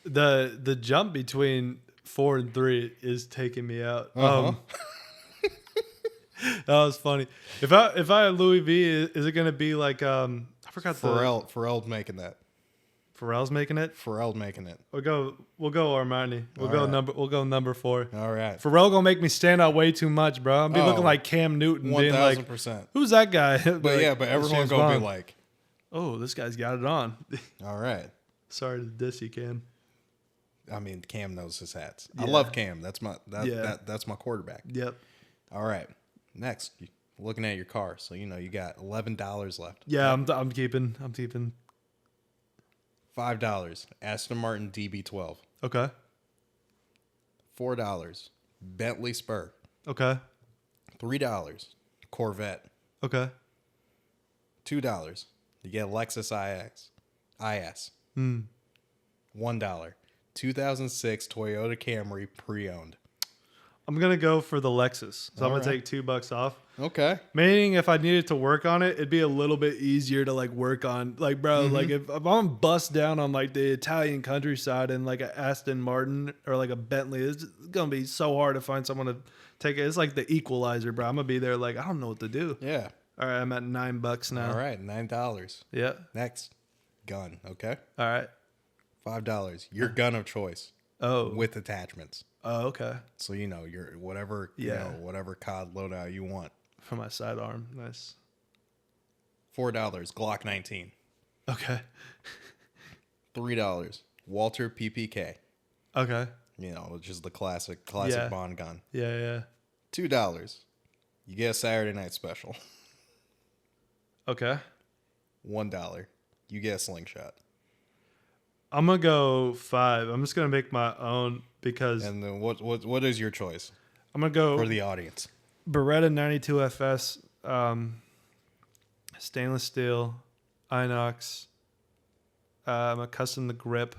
The jump between 4 and 3 is taking me out. Uh-huh. That was funny. If I had Louis V, is it gonna be like I forgot Pharrell's making that. Pharrell's making it? Pharrell's making it. We'll go Armani. We'll go number 4. All right. Pharrell gonna make me stand out way too much, bro. I'm be looking like Cam Newton, being like, 1000%. who's that guy? But yeah, but everyone's gonna be like, oh, this guy's got it on. all right. Sorry to diss you, Cam. I mean, Cam knows his hats. Yeah. I love Cam. That's my Yeah. that's my quarterback. Yep. All right. Next, looking at your car. So you got $11 left. Yeah, I'm keeping. $5, Aston Martin DB12. Okay. $4, Bentley Spur. Okay. $3, Corvette. Okay. $2, you get Lexus IS. $1, 2006 Toyota Camry pre-owned. I'm gonna go for the Lexus, so I'm All gonna right. take $2 off. Okay. Meaning, if I needed to work on it, it'd be a little bit easier to like work on. Like, bro, like if I'm bust down on like the Italian countryside and like a Aston Martin or like a Bentley, it's gonna be so hard to find someone to take it. It's like the Equalizer, bro. I'm gonna be there like I don't know what to do. Yeah. All right, I'm at $9 now. All right. $9. Yeah. Next, gun. Okay. All right. $5. Your gun of choice Oh. with attachments. Oh, okay. So your whatever whatever COD loadout you want. For my sidearm, nice. $4 Glock 19. Okay. $3 Walter PPK. Okay. Which is the classic Yeah. Bond gun. Yeah. $2 you get a Saturday Night Special. Okay. $1 you get a slingshot. I'm gonna go 5. I'm just gonna make my own because And then what is your choice I'm gonna go for the audience? Beretta 92 FS, stainless steel, inox. I'm gonna custom the grip,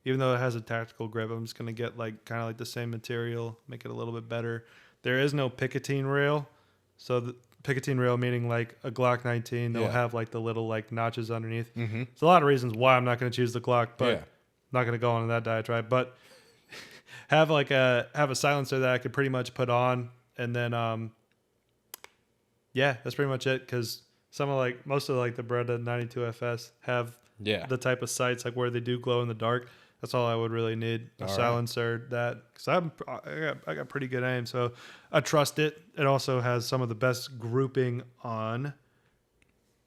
even though it has a tactical grip. I'm just gonna get like kind of like the same material, make it a little bit better. There is no Picatinny rail, so the Picatinny rail meaning like a Glock 19. They'll Yeah. have like the little like notches underneath. Mm-hmm. There's a lot of reasons why I'm not gonna choose the Glock, but Yeah. I'm not gonna go on that diatribe. But have a silencer that I could pretty much put on, and then yeah, that's pretty much it. Because most of the Beretta 92 FS have Yeah. the type of sights like where they do glow in the dark. That's all I would really need. A All right. silencer because I got pretty good aim, so I trust it. It also has some of the best grouping on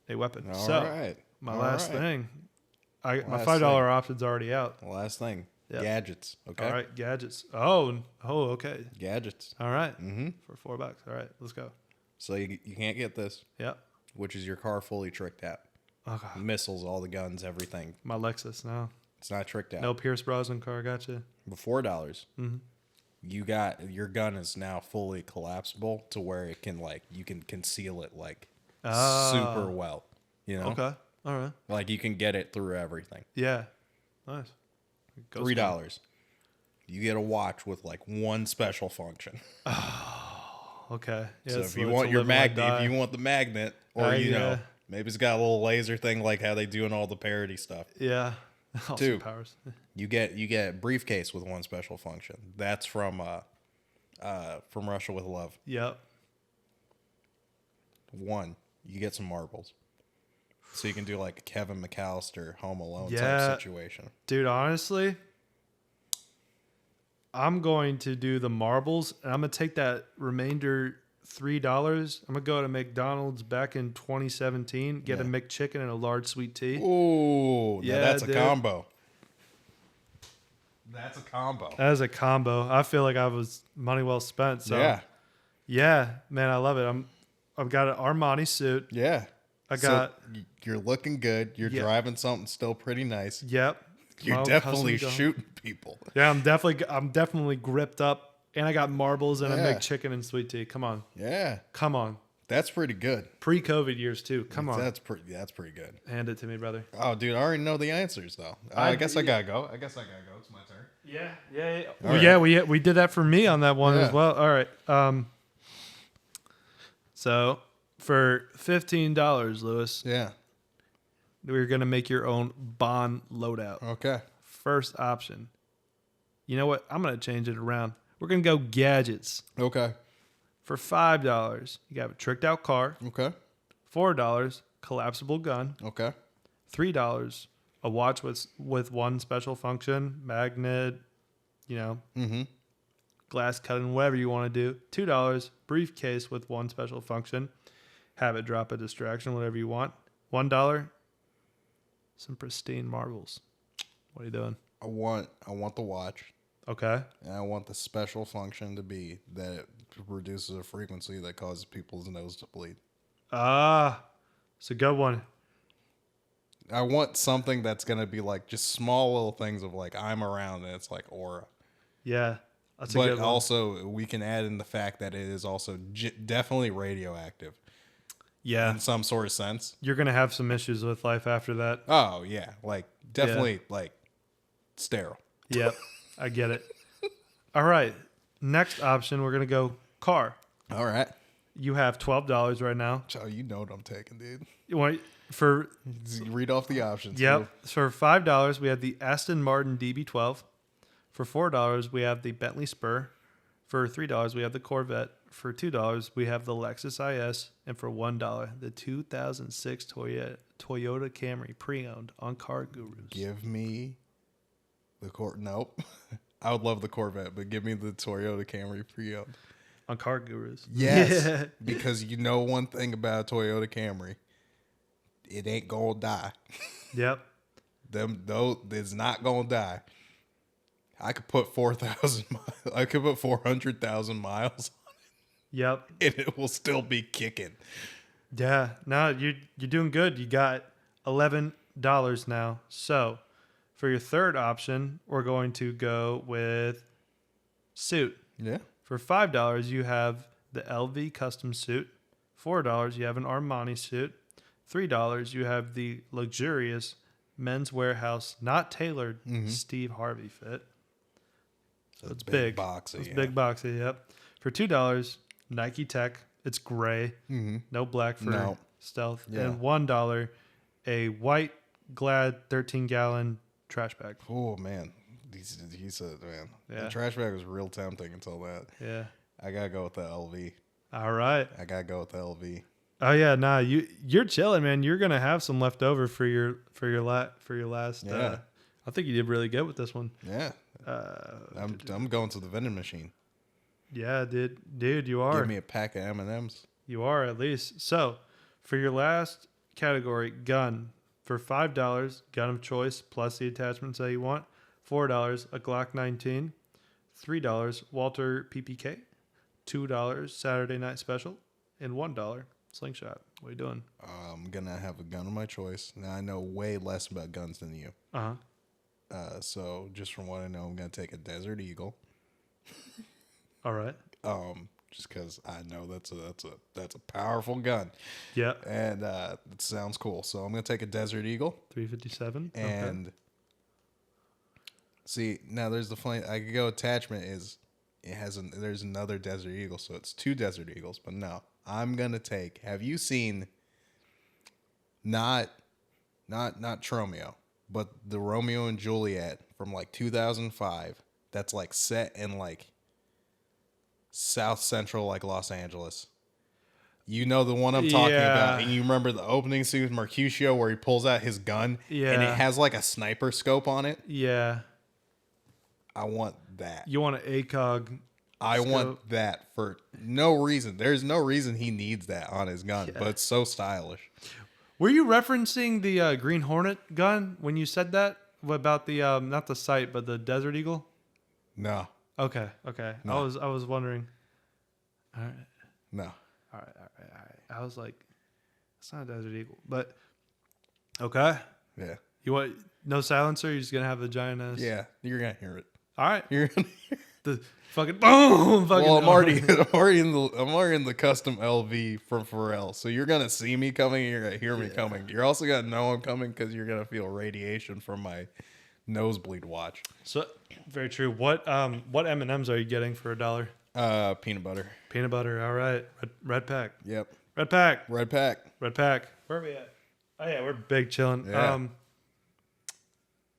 a weapon. All so right. my All last right. thing, my Last $5 option's already out. Last thing. Yep. Gadgets. Okay. All right, gadgets. Oh, okay. Gadgets. All right, Mm-hmm. for $4. All right, let's go. So you can't get this, Yep. which is your car fully tricked out. Oh God. Missiles, all the guns, everything. My Lexus now. It's not tricked out. No Pierce Brosnan car. Gotcha. For $4, you got your gun is now fully collapsible to where it can like you can conceal it like super well. You know, Okay. All right. like you can get it through everything. Yeah. Nice. Ghost $3, you get a watch with like one special function. gun. Okay. Yeah, So it's if you it's want a your live and let magnet, if die. you want the magnet, or you know, yeah. maybe it's got a little laser thing like how they do in all the parody stuff. Yeah. Awesome Two. powers. You get briefcase with one special function. That's from Russia with Love. Yep. One, you get some marbles. So you can do like a Kevin McAllister Home Alone Yeah. type situation. Dude, honestly, I'm going to do the marbles, and I'm gonna take that remainder $3. I'm gonna go to McDonald's back in 2017, get a Yeah. McChicken and a large sweet tea. Ooh, Yeah, yeah, that's a dude. combo. That's a combo. That is a combo. I feel like I was money well spent. So Yeah, yeah, man, I love it. I've got an Armani suit. yeah. I got You're looking good. You're Yeah. driving something still pretty nice. yep. You're my own definitely custom gun. shooting people. Yeah, I'm definitely gripped up, and I got marbles and a Yeah. McChicken and sweet tea. Come on, Yeah, come on. that's pretty good. Pre-COVID years too. Come on, That's pretty good. hand it to me, brother. Oh, dude, I already know the answers though. I- I guess I gotta go. It's my turn. Yeah, yeah. All Well, right. yeah, we did that for me on that one as Yeah. well. All right. So for $15, Lewis, Yeah. we're gonna make your own Bond loadout. Okay. First option. You know what? I'm gonna change it around. We're gonna go gadgets. Okay. For $5, you got a tricked out car. Okay. $4, collapsible gun. Okay. $3, a watch with one special function, magnet, Mm-hmm. glass cutting, whatever you want to do. $2, briefcase with one special function, have it drop a distraction, whatever you want. $1, some pristine marbles. What are you doing? I want the watch, Okay. and I want the special function to be that it reduces a frequency that causes people's nose to bleed. Ah, it's a good one. I want something that's gonna be like just small little things of like I'm around and it's like aura. Yeah, that's a But good one. also we can add in the fact that it is also definitely radioactive Yeah, in some sort of sense. you're gonna have some issues with life after that. Oh yeah, like definitely like sterile. Yep, I get it. All right, next option, we're gonna go car. All right. You have $12 right now. So you know what I'm taking, dude. You want for Read off the options. Yep. For $5, we have the Aston Martin DB12. For $4, we have the Bentley Spur. For $3, we have the Corvette. For $2, we have the Lexus IS. And for $1, the 2006 Toyota Camry pre-owned on Car Gurus. Give me the Nope. I would love the Corvette, but give me the Toyota Camry pre-owned. On Car Gurus. Yes, Yeah. because you know one thing about a Toyota Camry, it ain't gonna die. Yep. Them though, it's not gonna die. I could put 4,000 miles. I could put 400,000 miles, Yep. and it will still be kicking. Yeah. No, you're doing good. You got $11 now. So for your third option, we're going to go with suit. Yeah. For $5, you have the LV custom suit. $4, you have an Armani suit. $3, you have the luxurious Men's Warehouse, not tailored, Steve Harvey fit. So it's big. boxy. It's yeah. big boxy, yep. For $2, Nike Tech. It's gray. No black for No. stealth. Yeah. And $1, a white Glad 13-gallon trash bag. Oh man, he said, man, Yeah. the trash bag was real tempting until that. Yeah. I gotta go with the LV. All right. I gotta go with the LV. Oh yeah, nah, you're chilling, man. You're gonna have some left over for your last. Yeah. I think you did really good with this one. Yeah, I'm going to the vending machine. Yeah, dude, you are. Give me a pack of M&Ms. You are at least. So, for your last category, gun. For $5, gun of choice plus the attachments that you want. $4, a Glock 19. $3, Walter PPK. $2, Saturday Night Special. And $1, Slingshot. What are you doing? I'm gonna have a gun of my choice. Now I know way less about guns than you. So just from what I know, I'm gonna take a Desert Eagle. All right. Just because I know that's a powerful gun, Yeah. and it sounds cool. So I'm gonna take a Desert Eagle. 357. And see, now there's the funny. I could go attachment is it has there's another Desert Eagle, so it's 2 Desert Eagles. But no, I'm gonna take. Have you seen? Not Tromeo, but the Romeo and Juliet from like 2005. That's like set in like South Central, like Los Angeles. You know the one I'm talking about, and you remember the opening scene with Mercutio where he pulls out his gun, and it has like a sniper scope on it. Yeah. I want that. You want an ACOG? I want that for no reason. There's no reason he needs that on his gun, but it's so stylish. Were you referencing the Green Hornet gun when you said that? What about the not the sight, but the Desert Eagle? No. Okay. No. I was wondering. All right. No. All right. I was like, it's not a Desert Eagle, but okay. Yeah. You want no silencer? You're just gonna have the giant ass. Yeah. You're gonna hear it. All right. You're gonna hear The fucking boom. Fucking, well, I'm already in the custom LV from Pharrell, so you're gonna see me coming. And you're gonna hear me coming. You're also gonna know I'm coming because you're gonna feel radiation from my nosebleed watch. So very true. What M&Ms are you getting for $1? Peanut butter. Peanut butter. All right. Red pack. Yep. Red pack. Red pack. Red pack. Where are we at? Oh yeah, we're big chilling. Yeah. Do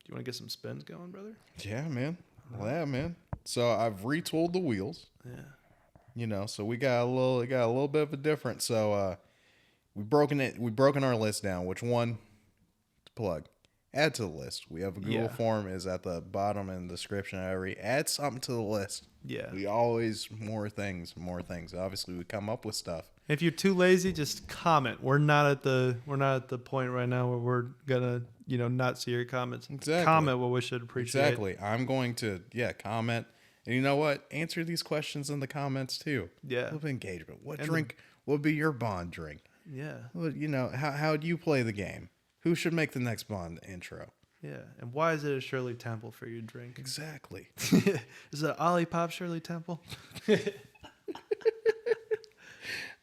you want to get some spins going, brother? Yeah, man. Yeah, man. So I've retooled the wheels. Yeah. You know, so we got a little bit of a difference. So we've broken our list down. Which one to plug? Add to the list. We have a Google form is at the bottom in the description. Add something to the list. Yeah. We always more things. Obviously, we come up with stuff. If you're too lazy, just comment. We're not at the point right now where we're gonna not see your comments. Exactly. Comment what we should appreciate. Exactly. I'm going to comment. And you know what? Answer these questions in the comments too. Yeah. Of engagement. What drink would be your Bond drink? Yeah. Well, how do you play the game? Who should make the next Bond intro? Yeah. And why is it a Shirley Temple for your drink? Exactly. Is it Olipop Shirley Temple?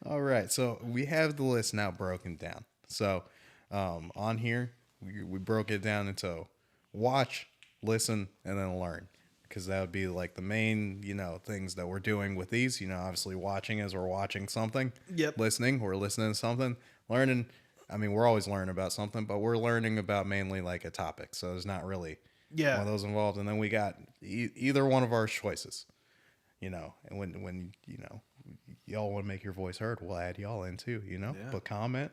All right. So we have the list now broken down. So on here, we broke it down into watch, listen, and then learn. Because that would be like the main, things that we're doing with these. Obviously watching is we're watching something. Yep. Listening, we're listening to something. Learning, we're always learning about something, but we're learning about mainly like a topic. So there's not really one of those involved. And then we got either one of our choices. And when y'all want to make your voice heard, we'll add y'all in too, Yeah. But comment,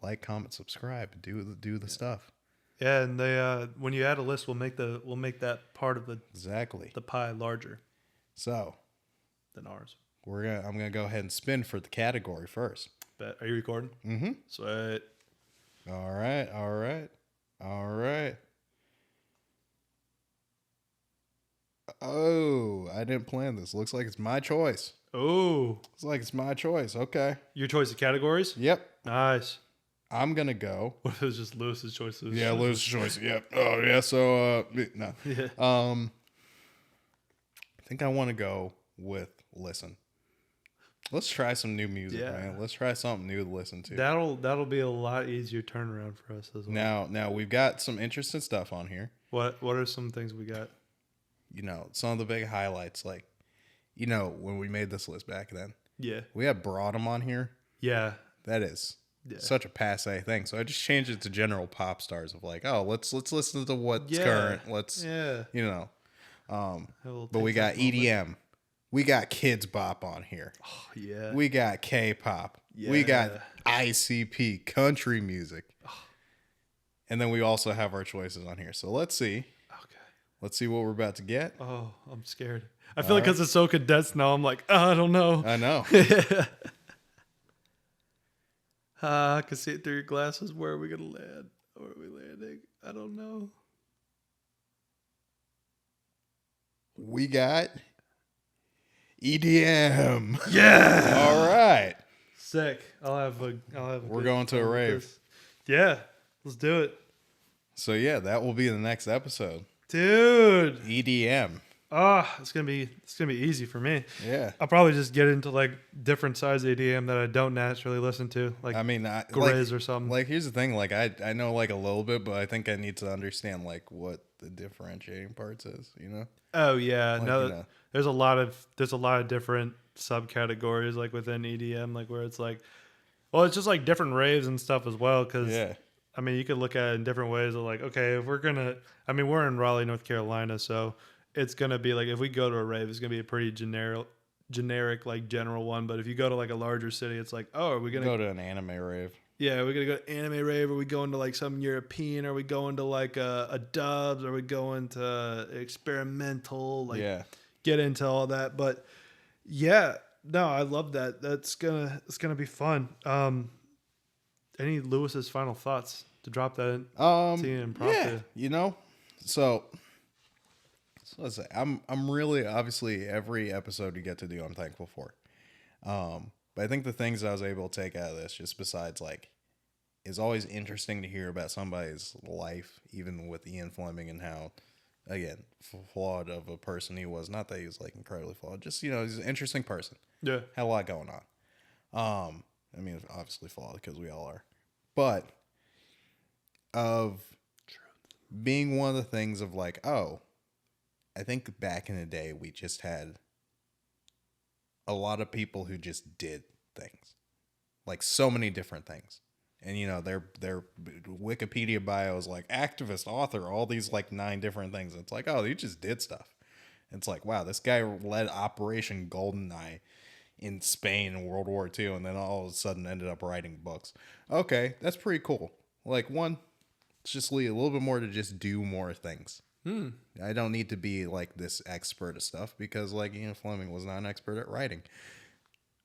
like, comment, subscribe, do the stuff. Yeah, and they when you add a list, we'll make that part of the pie larger. So than ours. I'm gonna go ahead and spin for the category first. Bet. Are you recording? Mm-hmm. Sweet. All right. Oh, I didn't plan this. Looks like it's my choice. Oh. Looks like it's my choice. Okay. Your choice of categories? Yep. Nice. I'm gonna go. What if it was just Lewis's choices? Yeah, Lewis's choice. Yep. Oh yeah. So no. Yeah. I think I want to go with listen. Let's try some new music, man. Let's try something new to listen to. That'll be a lot easier turnaround for us as well. Now we've got some interesting stuff on here. What are some things we got? Some of the big highlights, like, when we made this list back then. Yeah. We had Broadham on here. Yeah. That is such a passe thing. So I just changed it to general pop stars of like, oh, let's listen to what's current. Let's but we got EDM. We got Kids Bop on here. Oh, yeah. We got K-pop. Yeah. We got ICP, country music. Oh. And then we also have our choices on here. So let's see. Okay. Let's see what we're about to get. Oh, I'm scared. I feel like because it's so condensed now, I'm like, I don't know. I know. I can see it through your glasses. Where are we going to land? Where are we landing? I don't know. We got EDM. Yeah. All right. Sick. We're going to a rave. Yeah, let's do it, So yeah, that will be the next episode. dude. EDM. It's gonna be easy for me. Yeah. I'll probably just get into like different sides of EDM that I don't naturally listen to, like I mean, Grizz or something. Like, here's the thing. Like, I know like a little bit, but I think I need to understand like what the differentiating parts is. You know? Oh yeah, Like, no, you know. there's a lot of different subcategories like within EDM, like where it's like, well, it's just like different raves and stuff as well. Because Yeah. I mean, you could look at it in different ways. Of like, okay, if we're gonna, I mean, we're in Raleigh, North Carolina, so it's gonna be like if we go to a rave, it's gonna be a pretty generic like general one. But if you go to like a larger city, it's like, oh, are we gonna Go to an anime rave. Yeah, are we gonna go to anime rave? Are we going to like some European? Are we going to like a dubs? Are we going to experimental? Like, Yeah. get into all that. But yeah, no, I love that. It's gonna be fun. Any Lewis's final thoughts to drop that in? To you impromptu. Yeah. You know, so let's say I'm really obviously every episode you get to do, I'm thankful for. But I think the things I was able to take out of this, just besides like, it's always interesting to hear about somebody's life, even with Ian Fleming and how, again, flawed of a person he was. Not that he was like incredibly flawed, just, you know, he's an interesting person. Yeah. Had a lot going on. I mean, obviously flawed because we all are, but of being one of the things of like, oh, I think back in the day we just had a lot of people who just did things, like so many different things. And, you know, their Wikipedia bio is like activist, author, all these like 9 different things. It's like, oh, he just did stuff. It's like, wow, this guy led Operation Goldeneye in Spain in World War II, and then all of a sudden ended up writing books. Okay, that's pretty cool. Like, one, it's just leave a little bit more to just do more things. I don't need to be like this expert of stuff because like Ian Fleming was not an expert at writing.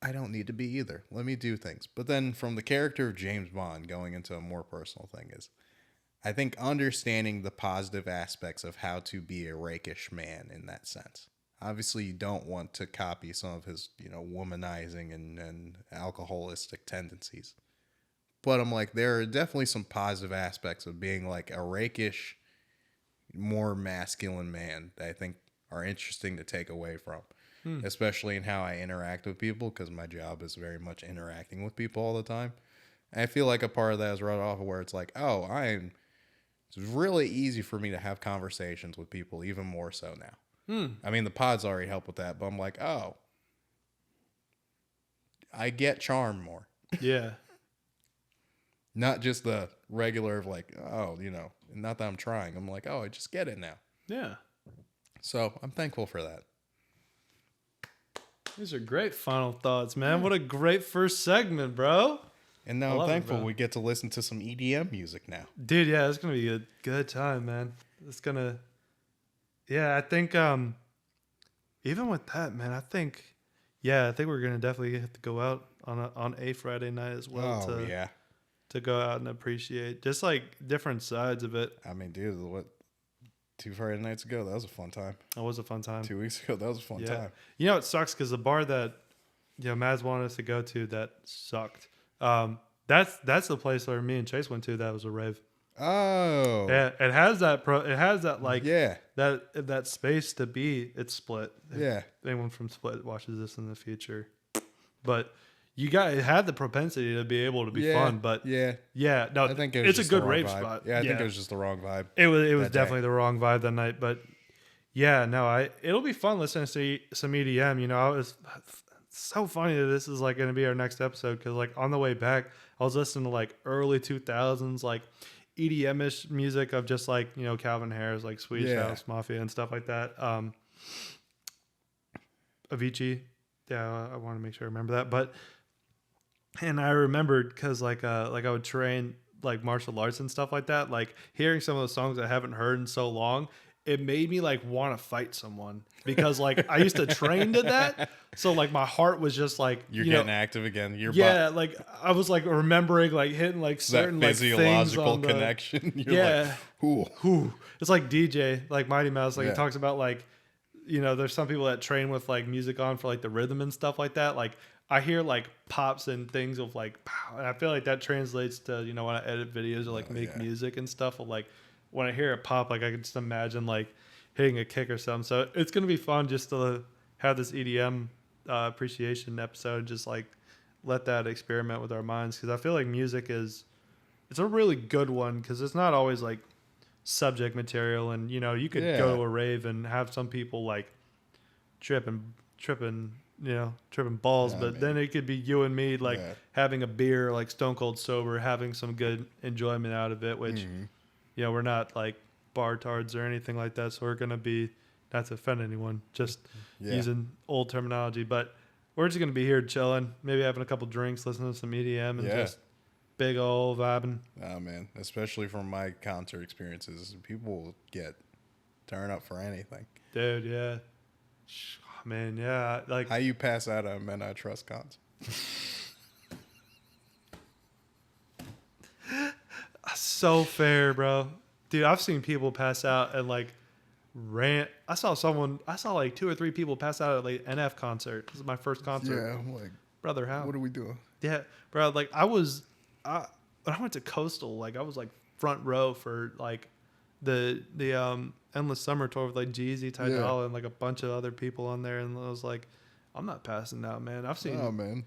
I don't need to be either. Let me do things. But then from the character of James Bond going into a more personal thing is, I think understanding the positive aspects of how to be a rakish man in that sense. Obviously, you don't want to copy some of his, you know, womanizing and alcoholistic tendencies. But I'm like, there are definitely some positive aspects of being like a rakish, more masculine man that I think are interesting to take away from. Especially in how I interact with people, because my job is very much interacting with people all the time. And I feel like a part of that is right off of where it's like, oh, it's really easy for me to have conversations with people, even more so now. I mean, the pods already help with that, but I'm like, oh, I get charm more. Yeah. Not just the regular of like, oh, you know, not that I'm trying. I'm like, oh, I just get it now. Yeah. So I'm thankful for that. These are great final thoughts, man. What a great first segment, bro. And now I I'm love it, thankful bro. we get to listen to some EDM music now. Dude, yeah, it's gonna be a good time, man. It's gonna, yeah. I think, even with that, man, I think we're gonna definitely have to go out on a Friday night as well to go out and appreciate just like different sides of it. I mean, dude, what 2 Friday nights ago, that was a fun time. That was a fun time. 2 weeks ago, that was a fun time. You know, it sucks because the bar that Mads wanted us to go to that sucked. That's the place where me and Chase went to. That was a rave. Oh, Yeah, it has that like yeah, that space to be. It's split. yeah, If anyone from Split watches this in the future, but it had the propensity to be able to be fun. But yeah, no, I think it was it's a just the good wrong rave vibe. spot. Yeah, I think it was just the wrong vibe. It was that definitely day. the wrong vibe that night, but yeah, no, it'll be fun listening to some EDM. You know, it's so funny that this is like going to be our next episode because like on the way back, I was listening to like early 2000s like EDM-ish music of just like, you know, Calvin Harris, like Swedish House Mafia and stuff like that. Avicii, yeah, I want to make sure I remember that, and I remembered because like I would train like martial arts and stuff like that. Like hearing some of the songs I haven't heard in so long, it made me like want to fight someone because like I used to train to that. So like my heart was just like You're you know, getting active again. like I was like remembering like hitting like certain that like physiological things on connection. You're yeah. like, ooh. It's like DJ, like Mighty Mouse, like Yeah. he talks about like, you know, there's some people that train with like music on for like the rhythm and stuff like that. Like I hear like pops and things of like, pow, and I feel like that translates to, you know, when I edit videos or like make music and stuff. Of like when I hear it pop, like I can just imagine like hitting a kick or something. So it's gonna be fun just to have this EDM appreciation episode, just like let that experiment with our minds, because I feel like music it's a really good one because it's not always like subject material, and you know you could go to a rave and have some people like tripping balls, but then it could be you and me like having a beer, like stone cold sober, having some good enjoyment out of it, which you know we're not like bar tards or anything like that, so we're gonna be, not to offend anyone, just using old terminology, but we're just gonna be here chilling, maybe having a couple drinks, listening to some EDM, and just big old vibing. Oh man, especially from my concert experiences, people get turn up for anything. Dude, yeah. Man, yeah. Like, how you pass out at a Men I Trust concert? So fair, bro. Dude, I've seen people pass out and like rant. I saw like 2 or 3 people pass out at like NF concert. This is my first concert. Yeah, I'm like, brother, how? What are we doing? Yeah, bro. Like when I went to Coastal, like I was like front row for like the Endless Summer tour with like Jeezy, Ty Dolla, and like a bunch of other people on there, and I was like, I'm not passing out, man. I've seen. Oh man.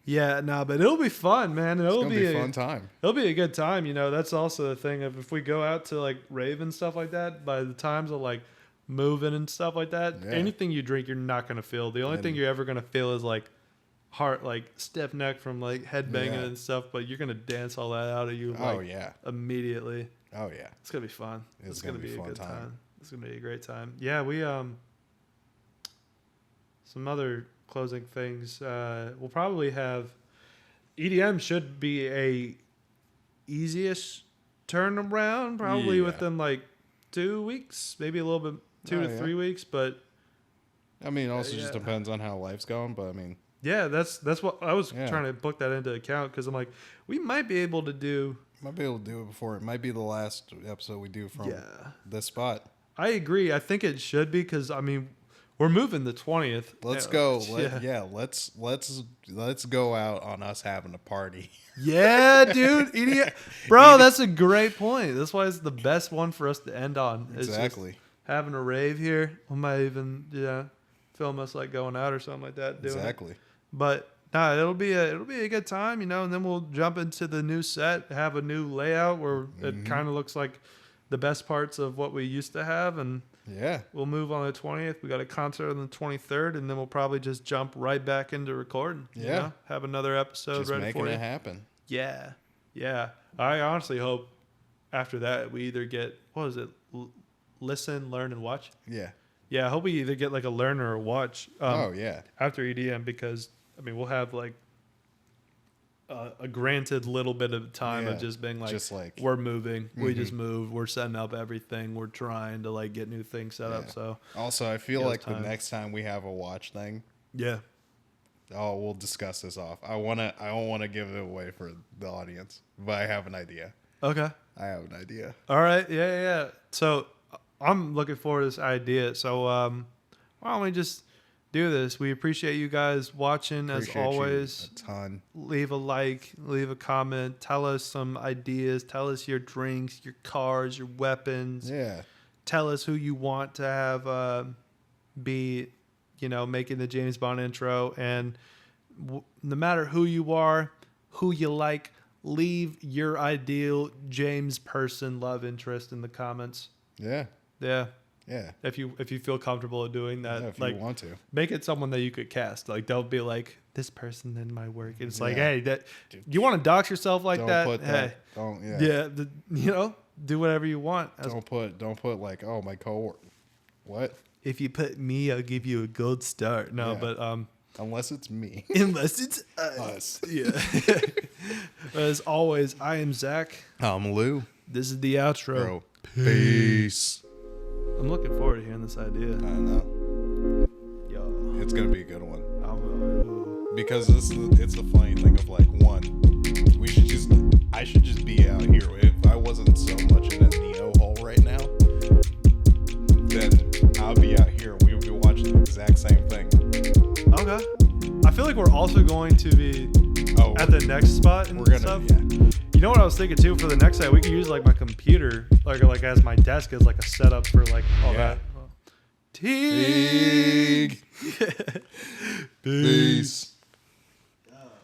Yeah, no, but it'll be fun, man. It'll be a fun time. It'll be a good time, you know. That's also the thing of if we go out to like rave and stuff like that, by the times of like moving and stuff like that, anything you drink, you're not gonna feel. The only thing you're ever gonna feel is like heart, like stiff neck from like head banging and stuff. But you're gonna dance all that out of you. Like, immediately. Oh yeah, it's gonna be fun. It's gonna be a good time. It's gonna be a great time. Yeah, we some other closing things. We'll probably have EDM should be a easiest turnaround, probably within like 2 weeks, maybe a little bit 2 to 3 weeks. But I mean, also just depends on how life's going. But I mean, that's what I was trying to book that into account, because I'm like, we might be able to do. Might be able to do it before. It might be the last episode we do from this spot. I agree. I think it should be, because I mean, we're moving the 20th. Let's go. Let's go out on us having a party. Yeah, dude. Bro, that's a great point. That's why it's the best one for us to end on. Exactly. Having a rave here. We might even film us like going out or something like that. Exactly. But nah, it'll be a good time, you know, and then we'll jump into the new set, have a new layout where it kind of looks like the best parts of what we used to have, and we'll move on the 20th. We got a concert on the 23rd, and then we'll probably just jump right back into recording. You know? Have another episode just ready for you. Making it happen. Yeah. I honestly hope after that we either get, what is it? Listen, learn, and watch. Yeah. I hope we either get like a learn or a watch. After EDM, because I mean we'll have like a granted little bit of time of just being like, we're moving, we just moved, we're setting up everything, we're trying to like get new things set up. So also I feel like the next time we have a watch thing, we'll discuss this off. I don't want to give it away for the audience, but I have an idea. Okay, I have an idea. All right, yeah. So I'm looking forward to this idea. So why don't we just do this? We appreciate you guys watching as always. A ton. Leave a like, leave a comment, tell us some ideas, tell us your drinks, your cars, your weapons. Yeah. Tell us who you want to have be, you know, making the James Bond intro, and no matter who you are, who you like, leave your ideal James person love interest in the comments. Yeah. If you feel comfortable doing that, if like, you want to make it someone that you could cast. Like, don't be like, this person in my work. It's like, hey, that you want to dox yourself like that? Hey, don't. You know, do whatever you want. Don't put like, oh, my coworker. What? If you put me, I'll give you a gold star. No, but unless it's me. Unless it's us. Yeah. As always, I am Zach. I'm Lou. This is the outro. Bro. Peace. I'm looking forward to hearing this idea. I know. Yo. It's going to be a good one. Because it's the funny thing of like, I should just be out here. If I wasn't so much in a Neo hole right now, then I'll be out here and we would be watching the exact same thing. Okay. I feel like like we're also going to be Oh, at the next spot and we're gonna stuff. yeah. You know what I was thinking too for the next site? We could use like my computer, like as my desk as like a setup for like all Yeah. that. Teague. Peace.